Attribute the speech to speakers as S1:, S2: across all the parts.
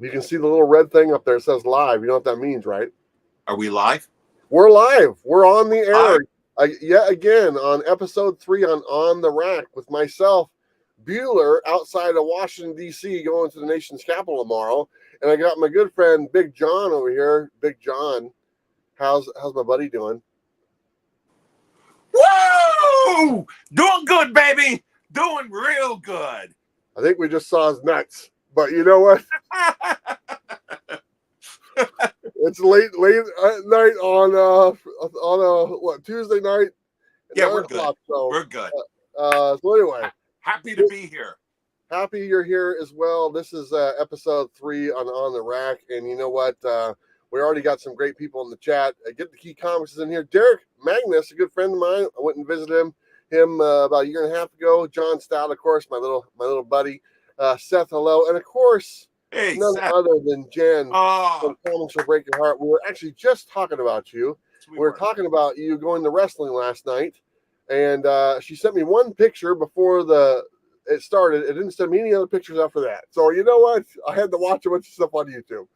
S1: You can see the little red thing up there. It says live. You know what that means, right?
S2: Are we live?
S1: We're live. We're on the air. Yet again on episode 3 on the Rack with myself, Bueller, outside of Washington, D.C., going to the nation's capital tomorrow. And I got my good friend, Big John, over here. Big John. How's my buddy doing?
S2: Whoa! Doing good, baby. Doing real good.
S1: I think we just saw his nuts. But you know what? It's late night on what, Tuesday night?
S2: Yeah, we're good.
S1: So,
S2: we're good.
S1: So anyway,
S2: happy to be here.
S1: Happy you're here as well. This is episode 3 on the Rack, and you know what? We already got some great people in the chat. Get the Key Comics is in here. Derek Magnus, a good friend of mine. I went and visited him about a year and a half ago. John Stout, of course, my little buddy. Seth, hello, and of course,
S2: hey,
S1: none
S2: Seth.
S1: other than Jenn
S2: from
S1: Comics Will Break Your Heart. We were actually just talking about you. We were talking about you going to wrestling last night, and she sent me one picture before it started. It didn't send me any other pictures after that. So you know what? I had to watch a bunch of stuff on YouTube.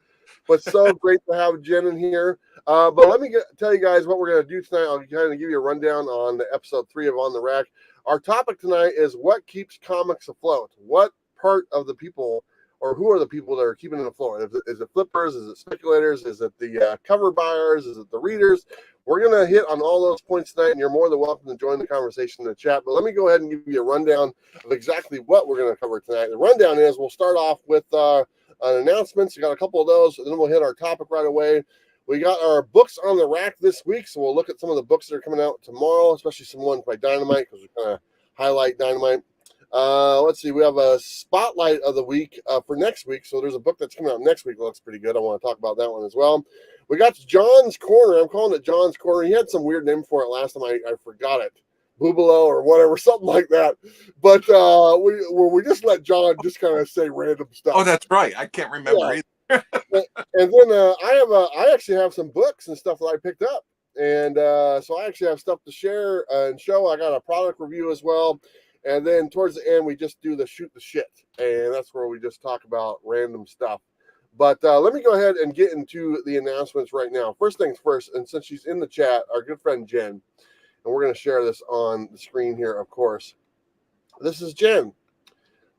S1: But so great to have Jenn in here. But let me tell you guys what we're going to do tonight. I'll kind of give you a rundown on the episode 3 of On the Rack. Our topic tonight is what keeps comics afloat. What part of the people, or who are the people that are keeping it afloat? Is it flippers? Is it speculators? Is it the cover buyers? Is it the readers? We're going to hit on all those points tonight, and you're more than welcome to join the conversation in the chat. But let me go ahead and give you a rundown of exactly what we're going to cover tonight. The rundown is we'll start off with announcements. We got a couple of those, and then we'll hit our topic right away. We got our books on the rack this week, so we'll look at some of the books that are coming out tomorrow, especially some ones by Dynamite, because we're going to highlight Dynamite. Let's see, we have a spotlight of the week for next week. So there's a book that's coming out next week that looks pretty good. I want to talk about that one as well. We got John's Corner. I'm calling it John's Corner. He had some weird name for it last time. I forgot it. Boobalo or whatever, something like that. But we just let John just kind of say random stuff.
S2: Oh, that's right. I can't remember either.
S1: And then I actually have some books and stuff that I picked up. And so I actually have stuff to share and show. I got a product review as well. And then towards the end, we just do the shoot the shit. And that's where we just talk about random stuff. But let me go ahead and get into the announcements right now. First things first, and since she's in the chat, our good friend Jenn, and we're going to share this on the screen here, of course. This is Jenn.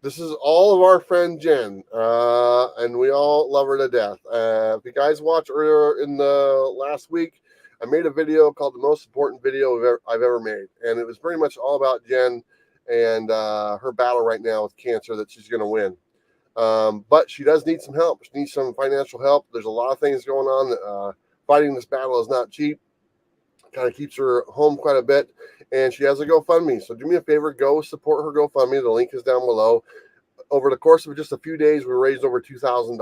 S1: This is all of our friend Jenn, and we all love her to death. If you guys watched earlier in the last week, I made a video called The Most Important Video I've Ever Made. And it was pretty much all about Jenn and her battle right now with cancer that she's going to win. But she does need some help. She needs some financial help. There's a lot of things going on. Fighting this battle is not cheap. Kind of keeps her home quite a bit. And she has a GoFundMe. So do me a favor, go support her GoFundMe. The link is down below. Over the course of just a few days, we raised over $2,000.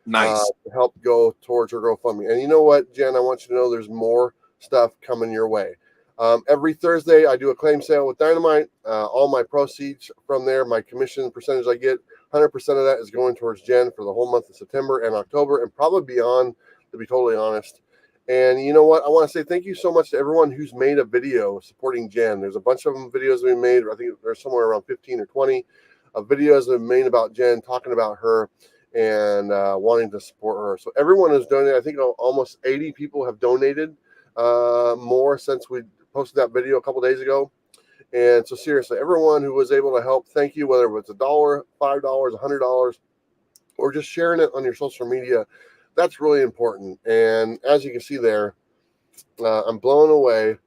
S2: Nice.
S1: To help go towards her GoFundMe. And you know what, Jenn, I want you to know there's more stuff coming your way. Every Thursday, I do a claim sale with Dynamite. All my proceeds from there, my commission percentage I get, 100% of that is going towards Jenn for the whole month of September and October, and probably beyond, to be totally honest. And you know what? I want to say thank you so much to everyone who's made a video supporting Jenn. There's a bunch of them videos we made. I think there's somewhere around 15 or 20 videos that have made about Jenn, talking about her and wanting to support her. So everyone has donated. I think almost 80 people have donated more since we posted that video a couple days ago. And so seriously, everyone who was able to help, thank you, whether it's $1, $5, $100, or just sharing it on your social media. That's really important. And as you can see there, I'm blown away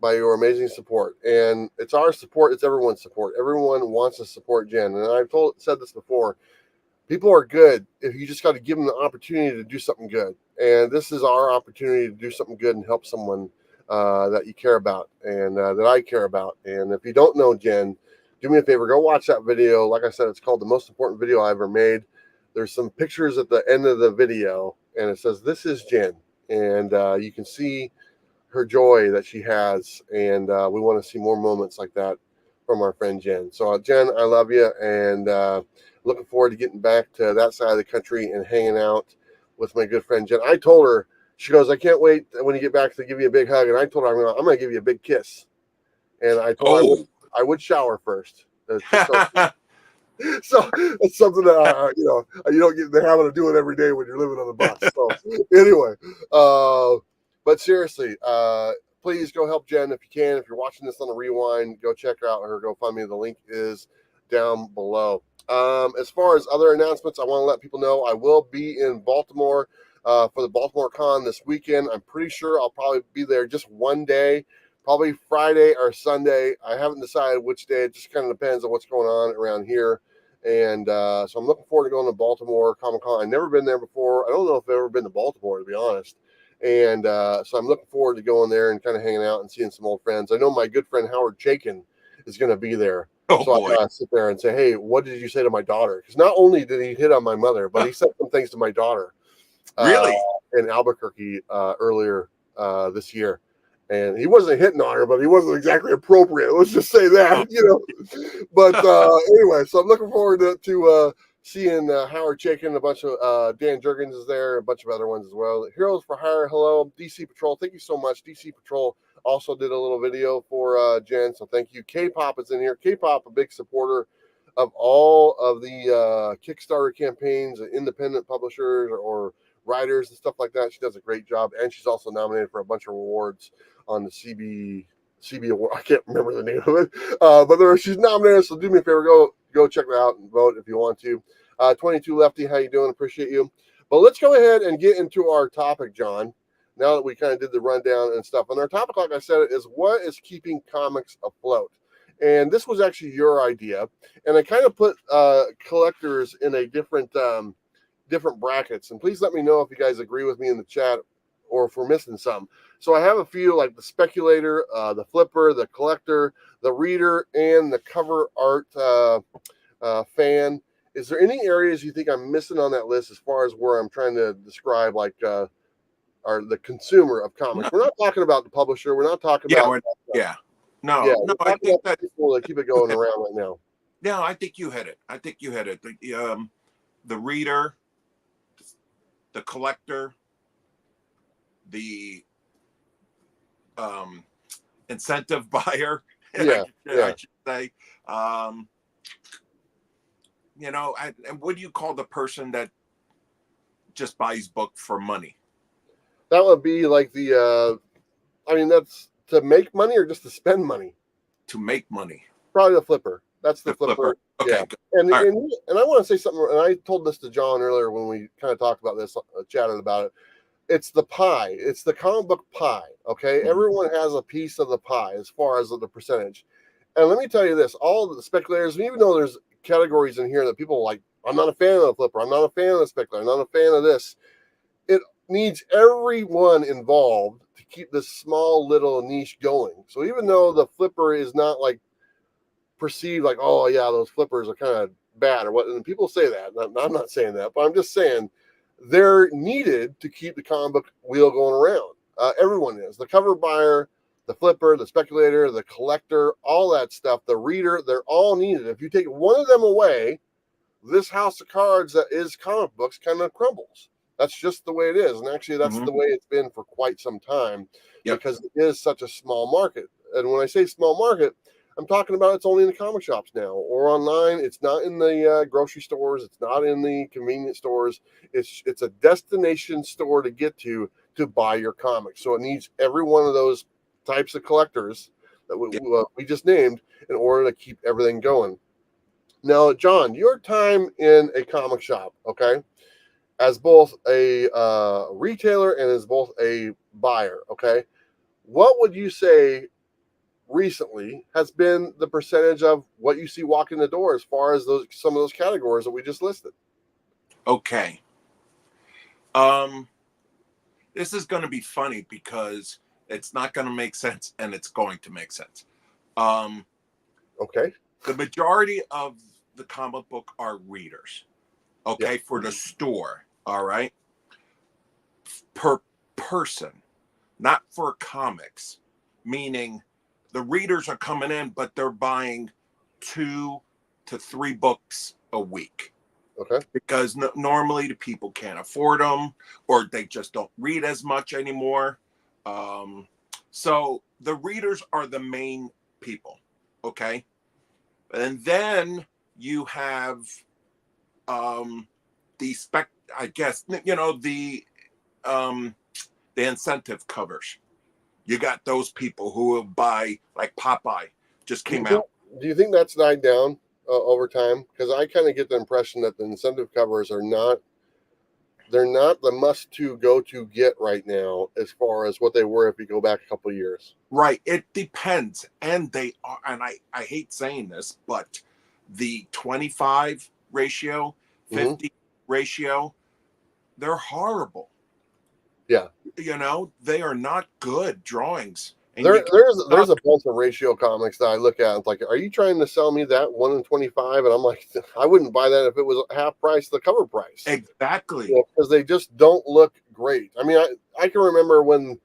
S1: by your amazing support. And it's our support. It's everyone's support. Everyone wants to support Jenn. And I've said this before. People are good if you just got to give them the opportunity to do something good. And this is our opportunity to do something good and help someone that you care about and that I care about. And if you don't know Jenn, do me a favor, go watch that video. Like I said, it's called The Most Important Video I Ever Made. There's some pictures at the end of the video, and it says, "This is Jenn." And you can see her joy that she has. And we want to see more moments like that from our friend Jenn. So Jenn, I love you. And looking forward to getting back to that side of the country and hanging out with my good friend Jenn. I told her, she goes, "I can't wait when you get back to give you a big hug." And I told her, I'm going to give you a big kiss. And I told her I would shower first. So it's something that you don't get in the habit of doing every day when you're living on the bus. So anyway, but seriously, please go help Jen if you can. If you're watching this on the rewind, go check her out or go find me. The link is down below. As far as other announcements, I want to let people know I will be in Baltimore for the Baltimore Con this weekend. I'm pretty sure I'll probably be there just one day, probably Friday or Sunday. I haven't decided which day. It just kind of depends on what's going on around here. And so I'm looking forward to going to Baltimore Comic Con. I've never been there before. I don't know if I've ever been to Baltimore, to be honest. And so I'm looking forward to going there and kind of hanging out and seeing some old friends. I know my good friend Howard Chaikin is going to be there.
S2: Oh
S1: so
S2: boy.
S1: I gotta sit there and say, hey, what did you say to my daughter? Because not only did he hit on my mother, but he said some things to my daughter.
S2: Really?
S1: In Albuquerque earlier this year. And he wasn't hitting on her, but he wasn't exactly appropriate. Let's just say that, But anyway, so I'm looking forward to seeing Howard Chaikin, a bunch of Dan Jurgens is there, a bunch of other ones as well. Heroes for Hire, hello. DC Patrol, thank you so much. DC Patrol also did a little video for Jen, so thank you. K-Pop is in here. K-Pop, a big supporter of all of the Kickstarter campaigns, independent publishers or writers and stuff like that. She does a great job, and she's also nominated for a bunch of awards on the CB award. I can't remember the name of it, but she's nominated. So do me a favor, go check that out and vote if you want to. 22 Lefty, how you doing? Appreciate you. But let's go ahead and get into our topic, John. Now that we kind of did the rundown and stuff, and our topic, like I said, is what is keeping comics afloat. And this was actually your idea, and I kind of put collectors in a different brackets. And please let me know if you guys agree with me in the chat or if we're missing some. So I have a few, like the speculator, the flipper, the collector, the reader, and the cover art fan. Is there any areas you think I'm missing on that list as far as where I'm trying to describe like the consumer of comics? We're not talking about the publisher. We're not talking about
S2: No,
S1: we're
S2: I
S1: talking
S2: think
S1: about
S2: that
S1: people that keep it going around right now.
S2: No, I think you hit it. The reader, the collector, the incentive buyer,
S1: Yeah,
S2: I should say. And what do you call the person that just buys book for money?
S1: That would be like that's to make money or just to spend money?
S2: To make money.
S1: Probably the flipper. That's the flipper.
S2: Okay.
S1: Yeah. And I want to say something, and I told this to John earlier when we kind of talked about this, chatted about it. It's the pie. It's the comic book pie. Okay. Mm-hmm. Everyone has a piece of the pie as far as the percentage. And let me tell you this, all the speculators, even though there's categories in here that people like, I'm not a fan of the flipper, I'm not a fan of the speculator, I'm not a fan of this. It needs everyone involved to keep this small little niche going. So even though the flipper is not like perceived like, oh yeah, those flippers are kind of bad or what, and people say that. I'm not saying that, but I'm just saying they're needed to keep the comic book wheel going around. Everyone is. The cover buyer, the flipper, the speculator, the collector, all that stuff, the reader, they're all needed. If you take one of them away, this house of cards that is comic books kind of crumbles. That's just the way it is. And actually, that's the way it's been for quite some time because it is such a small market. And when I say small market, I'm talking about it's only in the comic shops now or online. It's not in the grocery stores. It's not in the convenience stores. It's a destination store to get to buy your comics. So it needs every one of those types of collectors that we just named in order to keep everything going. Now, John, your time in a comic shop, okay, as both a retailer and as both a buyer, okay, what would you say recently has been the percentage of what you see walking the door as far as some of those categories that we just listed?
S2: Okay. This is going to be funny because it's not going to make sense and it's going to make sense.
S1: Okay.
S2: The majority of the comic book are readers. Okay. For the store. All right. Per person, not for comics, meaning the readers are coming in, but they're buying 2 to 3 books a week.
S1: Okay.
S2: Because normally the people can't afford them or they just don't read as much anymore. So the readers are the main people. Okay. And then you have I guess, the incentive covers. You got those people who will buy, like Popeye just came out.
S1: Do you think that's died down over time? Because I kind of get the impression that the incentive covers are not, they're not the must to go to get right now as far as what they were if you go back a couple of years.
S2: Right. It depends. And they are, and I hate saying this, but the 25 ratio, 50 ratio, they're horrible.
S1: Yeah.
S2: They are not good drawings. And
S1: there's a bunch of ratio comics that I look at. It's like, are you trying to sell me that 1 in 25? And I'm like, I wouldn't buy that if it was half price the cover price.
S2: Exactly.
S1: Because they just don't look great. I mean, I can remember when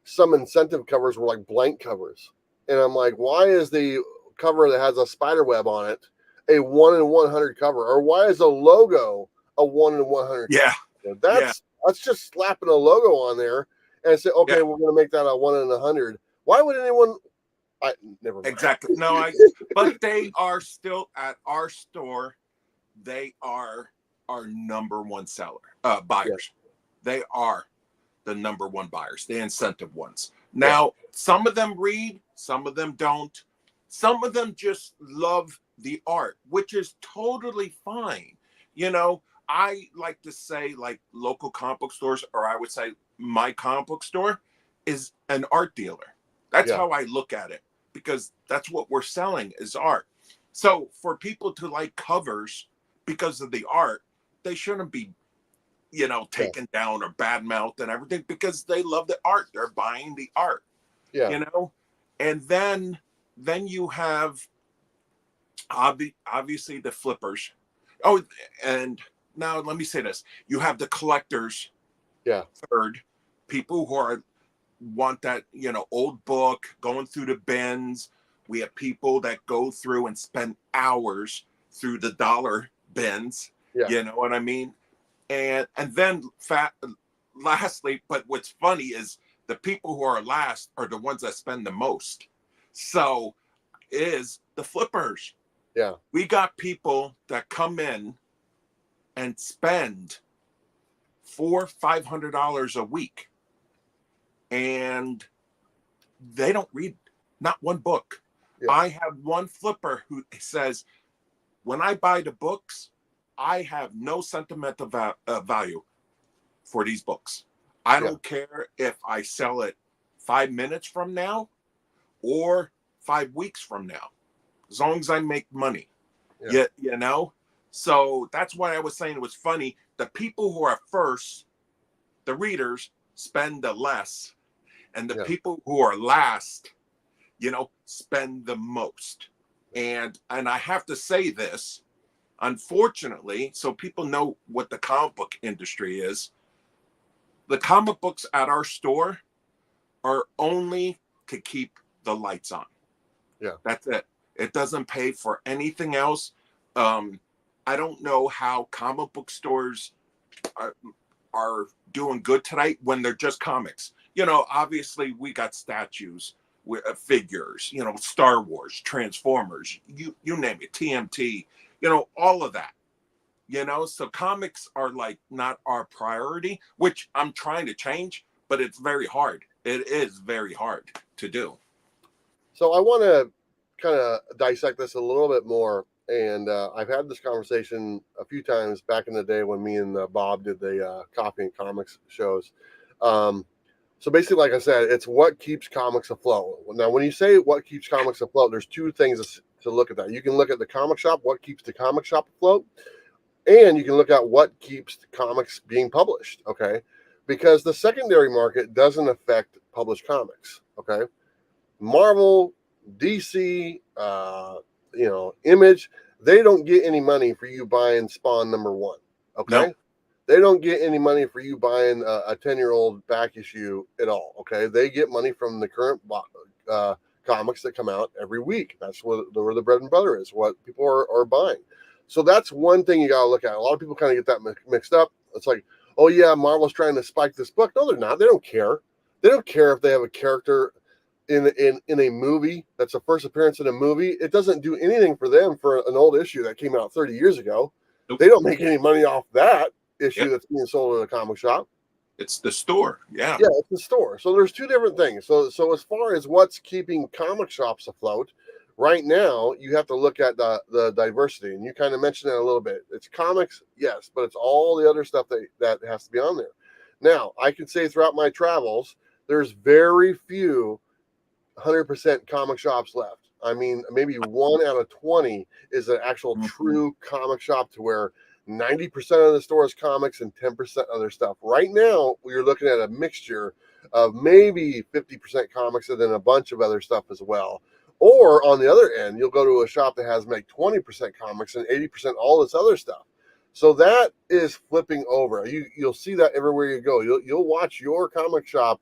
S1: some incentive covers were like blank covers, and I'm like, why is the cover that has a spider web on it a 1 in 100 cover, or why is a logo a 1 in 100?
S2: Yeah,
S1: cover? That's just slapping a logo on there and say, okay, we're going to make that a 1 in 100. Why would anyone? Never mind.
S2: Exactly. No, but they are still at our store. They are our number one seller buyers. Yeah. They are the number one buyers, the incentive ones. Now, some of them read, some of them don't. Some of them just love the art, which is totally fine. I like to say, like, local comic book stores, or I would say my comic book store is an art dealer. That's how I look at it, because that's what we're selling is art. So for people to like covers because of the art, they shouldn't be, taken down or badmouthed and everything, because they love the art. They're buying the art. Yeah. And then you have obviously the flippers. Oh, and now let me say this. You have the collectors. Yeah. Third, people who want that, old book, going through the bins. We have people that go through and spend hours through the dollar bins. Yeah. You know what I mean? And then lastly, but what's funny is the people who are last are the ones that spend the most. So is the flippers. Yeah. We got people that come in and spend $400-500 a week, and they don't read not one book. Yeah. I have one flipper who says, when I buy the books, I have no sentimental value for these books. I don't care if I sell it 5 minutes from now or 5 weeks from now, as long as I make money. Yeah. So that's why I was saying it was funny. The people who are first, the readers, spend the less, and the people who are last, spend the most. And I have to say this, unfortunately, so people know what the comic book industry is. The comic books at our store are only to keep the lights on. Yeah. That's it. It doesn't pay for anything else. I don't know how comic book stores are doing good tonight when they're just comics. Obviously we got statues, figures, Star Wars, Transformers, you name it, TMT, all of that. So comics are like not our priority, which I'm trying to change, but it's very hard. It is very hard to do.
S1: So I want to kind of dissect this a little bit more. And I've had this conversation a few times back in the day when me and Bob did the Coffee and Comics shows. So basically, like I said, it's what keeps comics afloat. Now, when you say what keeps comics afloat, there's two things to look at that. You can look at the comic shop, what keeps the comic shop afloat, and you can look at what keeps the comics being published, okay? Because the secondary market doesn't affect published comics, okay? Marvel, DC, Image, they don't get any money for you buying Spawn #1, okay? Nope. They don't get any money for you buying a 10-year-old back issue at all, okay? They get money from the current comics that come out every week. That's where the bread and butter is, what people are buying. So that's one thing you got to look at. A lot of people kind of get that mixed up. It's like, oh yeah, Marvel's trying to spike this book. No, they're not. They don't care. They don't care if they have a character in a movie that's a first appearance in a movie, it doesn't do anything for them for an old issue that came out 30 years ago.
S2: Nope.
S1: They don't make any money off that issue
S2: Yep.
S1: that's being sold in a comic shop.
S2: It's the store. Yeah.
S1: Yeah, it's the store. So there's two different things. So as far as what's keeping comic shops afloat, right now you have to look at the diversity, and you kind of mentioned that a little bit. It's comics, yes, but it's all the other stuff that has to be on there. Now, I can say throughout my travels, there's very few 100% comic shops left. I mean, maybe 1 out of 20 is an actual true comic shop, to where 90% of the store is comics and 10% other stuff. Right now, we're looking at a mixture of maybe 50% comics and then a bunch of other stuff as well. Or on the other end, you'll go to a shop that has like 20% comics and 80% all this other stuff. So that is flipping over. You'll see that everywhere you go. You'll watch your comic shop,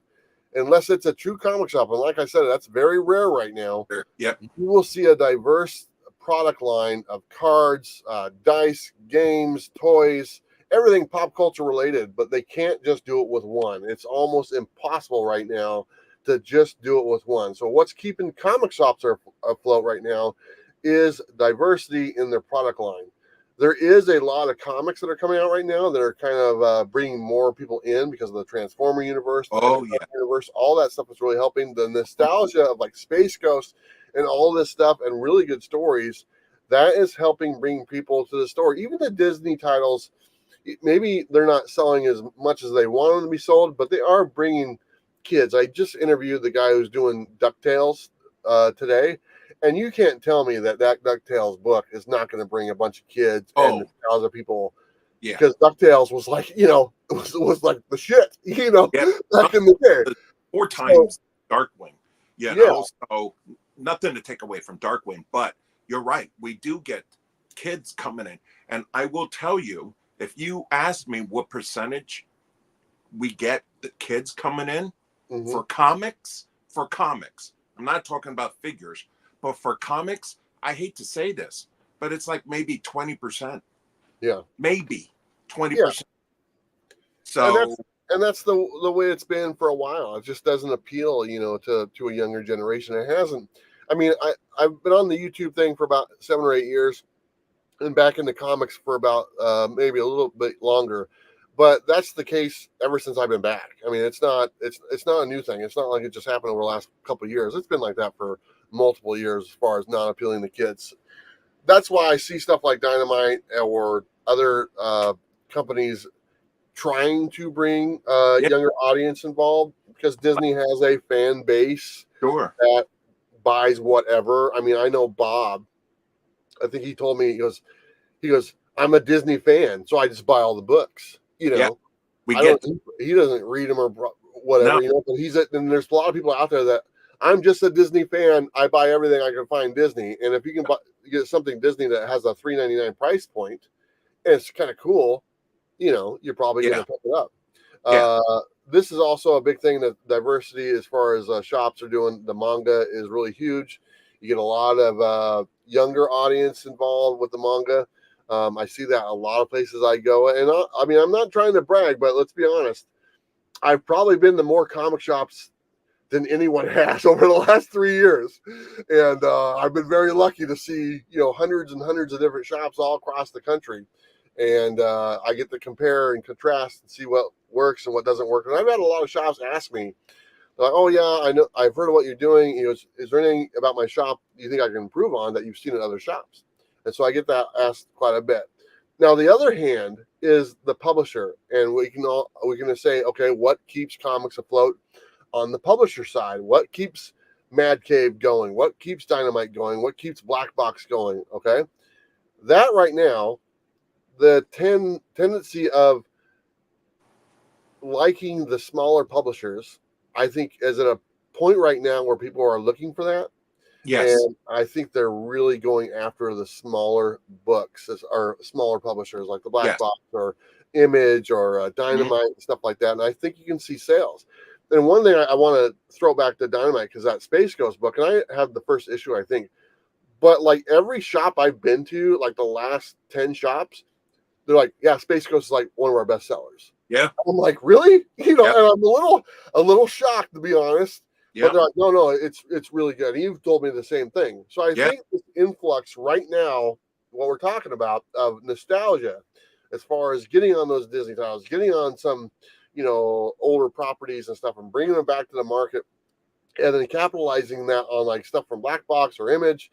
S1: unless it's a true comic shop, and like I said, that's very rare right now.
S2: Yep.
S1: You will see a diverse product line of cards, dice, games, toys, everything pop culture related, but they can't just do it with one. It's almost impossible right now to just do it with one. So what's keeping comic shops afloat right now is diversity in their product line. There is a lot of comics that are coming out right now that are kind of bringing more people in because of the Transformer universe, universe. All that stuff is really helping. The nostalgia of like Space Ghost and all this stuff and really good stories, that is helping bring people to the store. Even the Disney titles, maybe they're not selling as much as they want them to be sold, but they are bringing kids. I just interviewed the guy who's doing DuckTales today, and you can't tell me that DuckTales book is not going to bring a bunch of kids and thousands of people.
S2: Yeah,
S1: because DuckTales was like, was like the shit, back in the day.
S2: 4 times Darkwing.
S1: Yeah.
S2: So nothing to take away from Darkwing, but you're right. We do get kids coming in, and I will tell you, if you ask me what percentage we get the kids coming in for comics, I'm not talking about figures, but for comics, I hate to say this, but it's like maybe 20%.
S1: Yeah.
S2: Maybe 20%.
S1: Yeah.
S2: So
S1: and that's the way it's been for a while. It just doesn't appeal, to a younger generation. It hasn't. I mean, I've been on the YouTube thing for about 7 or 8 years, and back in the comics for about maybe a little bit longer. But that's the case ever since I've been back. I mean, it's not a new thing. It's not like it just happened over the last couple of years. It's been like that for multiple years as far as not appealing to kids. That's why I see stuff like Dynamite or other companies trying to bring younger audience involved, because Disney has a fan base that buys whatever. I mean, I know Bob, I think he told me, he goes, I'm a Disney fan, so I just buy all the books. He doesn't read them or whatever, but and there's a lot of people out there that, I'm just a Disney fan, I buy everything I can find Disney. And if you can get something Disney that has a $3.99 price point, and it's kind of cool, you're probably going to pick it up. This is also a big thing, that diversity as far as shops are doing. The manga is really huge. You get a lot of younger audience involved with the manga. I see that a lot of places I go. And I mean, I'm not trying to brag, but let's be honest. I've probably been to more comic shops than anyone has over the last 3 years. And I've been very lucky to see, hundreds and hundreds of different shops all across the country. And I get to compare and contrast and see what works and what doesn't work. And I've had a lot of shops ask me, like, oh yeah, I know, I've heard of what you're doing. Is there anything about my shop you think I can improve on that you've seen in other shops? And so I get that asked quite a bit. Now, the other hand is the publisher, and we can say, okay, what keeps comics afloat on the publisher side? What keeps Mad Cave going? What keeps Dynamite going? What keeps Blackbox going? Okay, that right now, the tendency of liking the smaller publishers, I think, is at a point right now where people are looking for that.
S2: Yes.
S1: And I think they're really going after the smaller books, or smaller publishers like the Blackbox or Image or Dynamite and stuff like that. And I think you can see sales. And one thing I want to throw back to Dynamite, because that Space Ghost book, and I have the first issue, I think, but like every shop I've been to, like the last 10 shops, they're like, yeah, Space Ghost is like one of our best sellers.
S2: Yeah.
S1: I'm like, really? And I'm a little shocked, to be honest. But
S2: Yep.
S1: they're like, no, it's really good. And you've told me the same thing. So I
S2: Yeah.
S1: think this influx right now, what we're talking about of nostalgia, as far as getting on those Disney titles, getting on some, older properties and stuff, and bringing them back to the market, and then capitalizing that on like stuff from Blackbox or Image,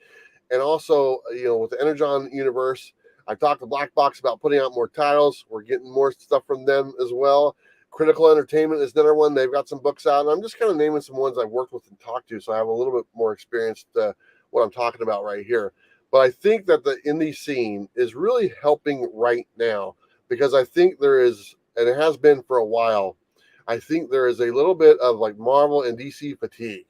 S1: and also with the Energon universe. I talked to Blackbox about putting out more titles. We're getting more stuff from them as well. Critical Entertainment is another one. They've got some books out, and I'm just kind of naming some ones I've worked with and talked to, so I have a little bit more experience to what I'm talking about right here. But I think that the indie scene is really helping right now, because I think there is, and it has been for a while, I think there is a little bit of like Marvel and DC fatigue.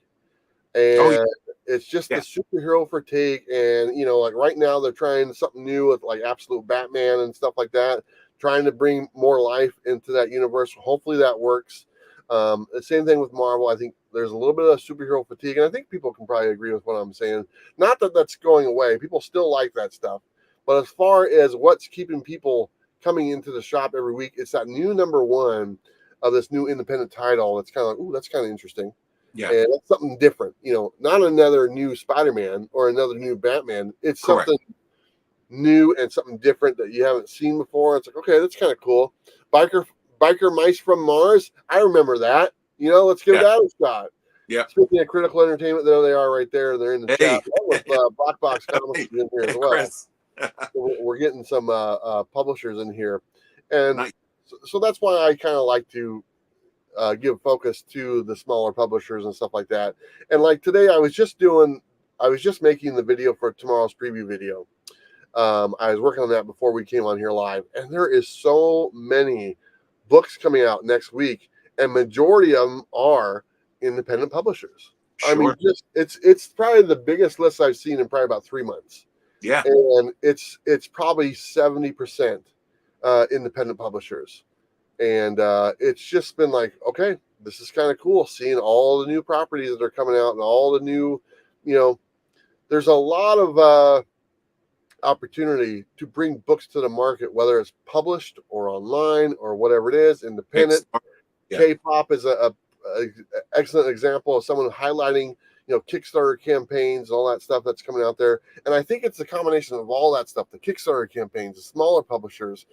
S2: Oh yeah.
S1: And it's just the
S2: Yeah.
S1: superhero fatigue. And, like right now they're trying something new with like Absolute Batman and stuff like that, trying to bring more life into that universe. Hopefully that works. The same thing with Marvel. I think there's a little bit of superhero fatigue, and I think people can probably agree with what I'm saying. Not that that's going away. People still like that stuff. But as far as what's keeping people coming into the shop every week, it's that new number one of this new independent title. That's kind of like, ooh, that's kind of interesting.
S2: Yeah.
S1: And that's something different, not another new Spider-Man or another new Batman. It's
S2: Correct.
S1: something new and something different that you haven't seen before. It's like, okay, that's kind of cool. Biker Mice from Mars. I remember that. Let's give
S2: Yeah.
S1: that a shot.
S2: Yeah.
S1: Speaking of Critical Entertainment, there they are right there. They're in the chat.
S2: Hey.
S1: With Blackbox Comics
S2: Hey,
S1: in here as well.
S2: Chris.
S1: So we're getting some publishers in here. And
S2: Nice.
S1: so that's why I kind of like to give focus to the smaller publishers and stuff like that. And like today, I was just making the video for tomorrow's preview video. I was working on that before we came on here live, and there is so many books coming out next week, and majority of them are independent publishers. I mean,
S2: Sure.
S1: just it's probably the biggest list I've seen in probably about 3 months,
S2: Yeah.
S1: and it's probably 70% independent publishers. And it's just been like, okay, this is kind of cool seeing all the new properties that are coming out and all the new, there's a lot of opportunity to bring books to the market, whether it's published or online or whatever it is, independent.
S2: Kickstarter. Yeah.
S1: K-pop is a excellent example of someone highlighting, Kickstarter campaigns and all that stuff that's coming out there. And I think it's a combination of all that stuff, the Kickstarter campaigns, the smaller publishers,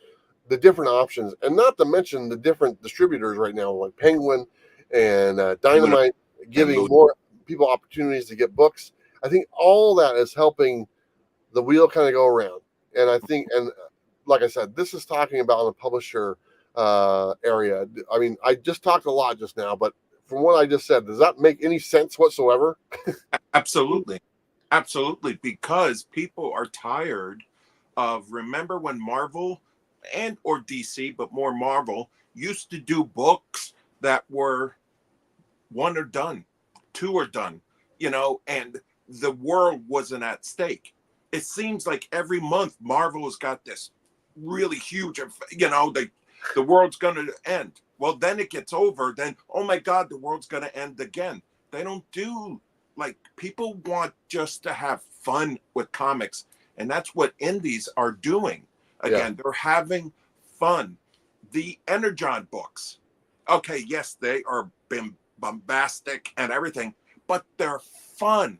S1: the different options, and not to mention the different distributors right now, like Penguin and Dynamite, giving more people opportunities to get books. I think all that is helping the wheel kind of go around. And I think, and like I said, this is talking about on the publisher area. I mean, I just talked a lot just now, but from what I just said, does that make any sense whatsoever?
S2: Absolutely. Absolutely. Because people are tired of, remember when Marvel and or DC, but more Marvel, used to do books that were one or done, two or done, and the world wasn't at stake. It seems like every month Marvel has got this really huge, the world's going to end. Well, then it gets over. Then, oh my God, the world's going to end again. They don't do, like, people want just to have fun with comics. And that's what indies are doing. Again, they're having fun. The Energon books, okay, yes, they are bombastic and everything, but they're fun.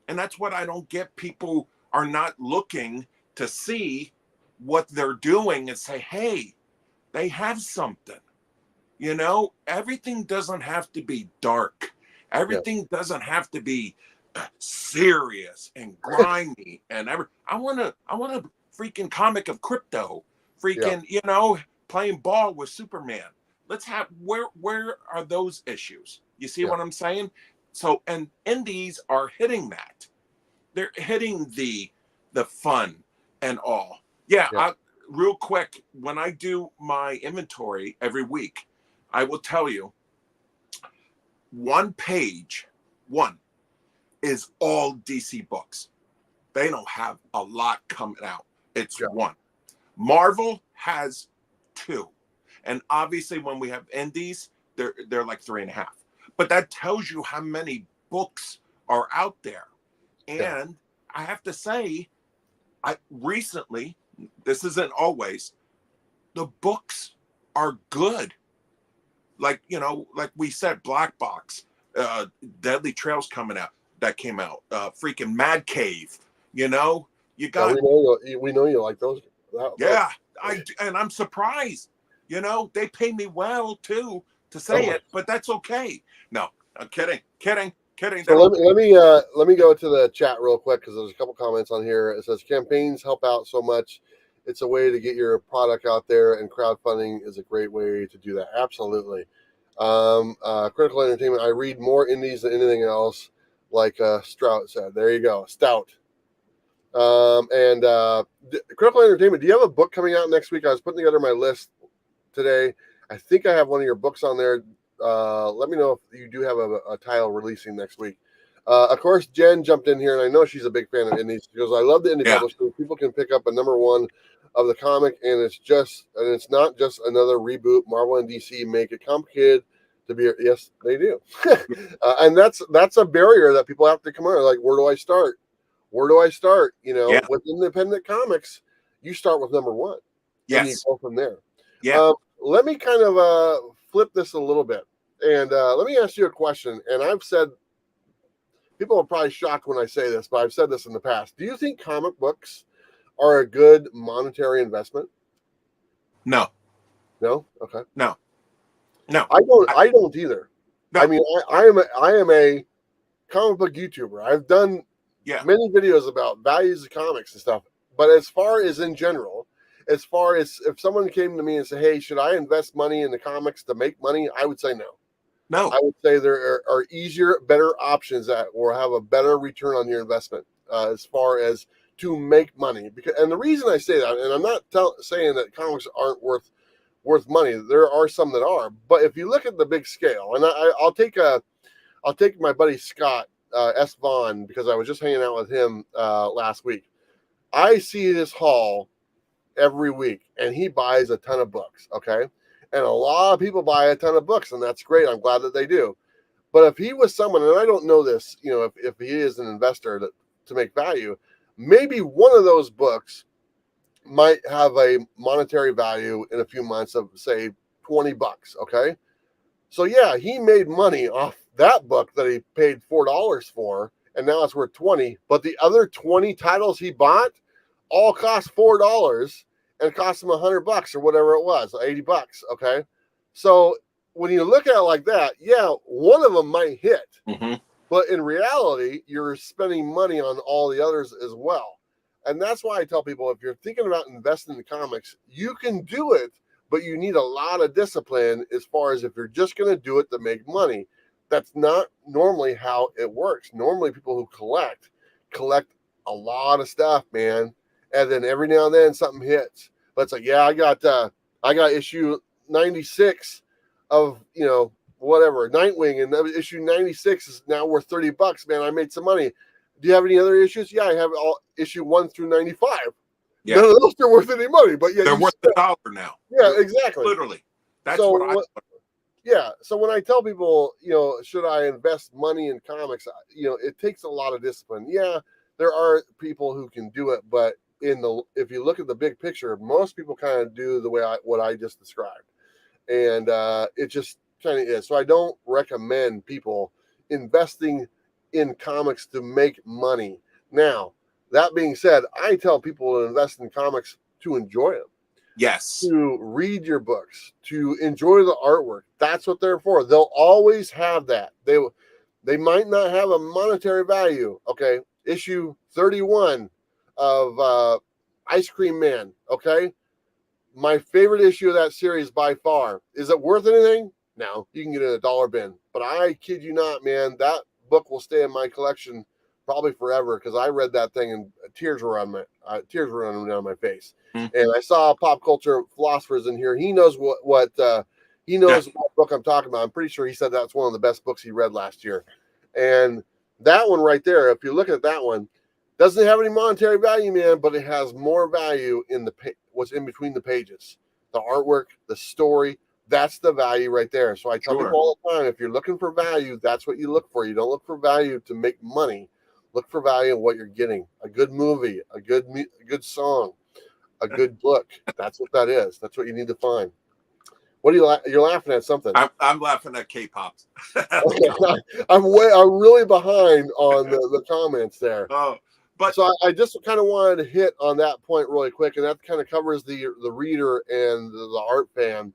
S2: And that's what I don't get. People are not looking to see what they're doing and say, hey, they have something. Everything doesn't have to be dark. Everything doesn't have to be serious and grimy and I want a freaking comic of Crypto, freaking, playing ball with Superman. Let's have, where are those issues? You see what I'm saying? So, and indies are hitting that. They're hitting the fun and all. Real quick, when I do my inventory every week, I will tell you, one is all DC books. They don't have a lot coming out. It's one. Marvel has 2. And obviously when we have indies, they're like 3.5. But that tells you how many books are out there. And I have to say, I recently, this isn't always, the books are good. Like, like we said, Blackbox, Deadly Trails that came out. Freaking Mad Cave. You know, you
S1: Yeah,
S2: got
S1: we know you like those.
S2: yeah. And I'm surprised. You know, they pay me well too to say
S1: Oh.
S2: it, but that's okay. No, I'm kidding.
S1: So let me go to the chat real quick because there's a couple comments on here. It says campaigns help out so much. It's a way to get your product out there, and crowdfunding is a great way to do that. Absolutely. Critical entertainment. I read more indies than anything else, like Strout said. There you go, Stout. Critical entertainment. Do you have a book coming out next week? I was putting together my list today. I think I have one of your books on there. Let me know if you do have a title releasing next week. Of course, Jenn jumped in here, and I know she's a big fan of indies. She goes, "I love the indie publishing. People can pick up a #1 of the comic, and it's not just another reboot. Marvel and DC make it complicated to be. Yes, they do, and that's a barrier that people have to come over. Like, where do I start? Where do I start? You know, with independent comics, you start with #1, and you go from there.
S2: Yeah.
S1: Let me kind of flip this a little bit, and let me ask you a question. And I've said, people are probably shocked when I say this, but I've said this in the past. Do you think comic books are a good monetary investment?
S2: No.
S1: No? Okay.
S2: No.
S1: I don't either. No. I mean, I am a comic book YouTuber. I've done many videos about values of comics and stuff. But as far as in general, as far as if someone came to me and said, "Hey, should I invest money in the comics to make money?" I would say no.
S2: No.
S1: I would say there are easier, better options that will have a better return on your investment as far as to make money. And the reason I say that, and I'm not saying that comics aren't worth money. There are some that are, but if you look at the big scale, and I'll take my buddy Scott S. Vaughn, because I was just hanging out with him last week. I see this haul every week, and he buys a ton of books. Okay. And a lot of people buy a ton of books, and that's great. I'm glad that they do. But if he was someone, and I don't know this, you know, if he is an investor to make value, maybe one of those books might have a monetary value in a few months of, say, $20. Okay. So yeah, he made money off that book that he paid $4 for, and now it's worth 20. But the other 20 titles he bought all cost $4, and it cost him $100 or whatever it was, $80. Okay, so when you look at it like that, yeah, one of them might hit, but in reality, you're spending money on all the others as well. And that's why I tell people, if you're thinking about investing in comics, you can do it, but you need a lot of discipline as far as if you're just going to do it to make money. That's not normally how it works. Normally, people who collect a lot of stuff, man, and then every now and then something hits. But it's like, yeah, I got issue 96 of, you know, whatever, Nightwing, and issue 96 is now worth $30. Man, I made some money. Do you have any other issues? Yeah, I have all issue 1 through 95. Yeah. None of those are worth any money, but yeah,
S2: they're worth $1 now.
S1: Yeah, exactly.
S2: Literally. That's what
S1: yeah. So when I tell people, you know, should I invest money in comics, you know, it takes a lot of discipline. Yeah, there are people who can do it, but if you look at the big picture, most people kind of do the way what I just described, and it just kind of is. So I don't recommend people investing in comics to make money. Now, that being said, I tell people to invest in comics to enjoy them.
S2: Yes.
S1: To read your books, to enjoy the artwork. That's what they're for. They'll always have that. They might not have a monetary value. Okay. Issue 31 of Ice Cream Man. Okay. My favorite issue of that series by far. Is it worth anything? No. You can get it in a dollar bin. But I kid you not, man, that book will stay in my collection probably forever, because I read that thing and tears were running down my face. And I saw Pop Culture Philosophers in here. He knows what book I'm talking about. I'm pretty sure he said that's one of the best books he read last year. And that one right there, if you look at that one, doesn't have any monetary value, man, but it has more value in what's in between the pages. The artwork, the story, that's the value right there. So I tell people all the time, if you're looking for value, that's what you look for. You don't look for value to make money. Look for value in what you're getting. A good movie, a good song, a good book. That's what that is. That's what you need to find. What are you're laughing at something?
S2: I'm laughing at K-pops.
S1: I'm really behind on the comments there.
S2: Oh, but
S1: so I just kind of wanted to hit on that point really quick, and that kind of covers the reader and the art fan.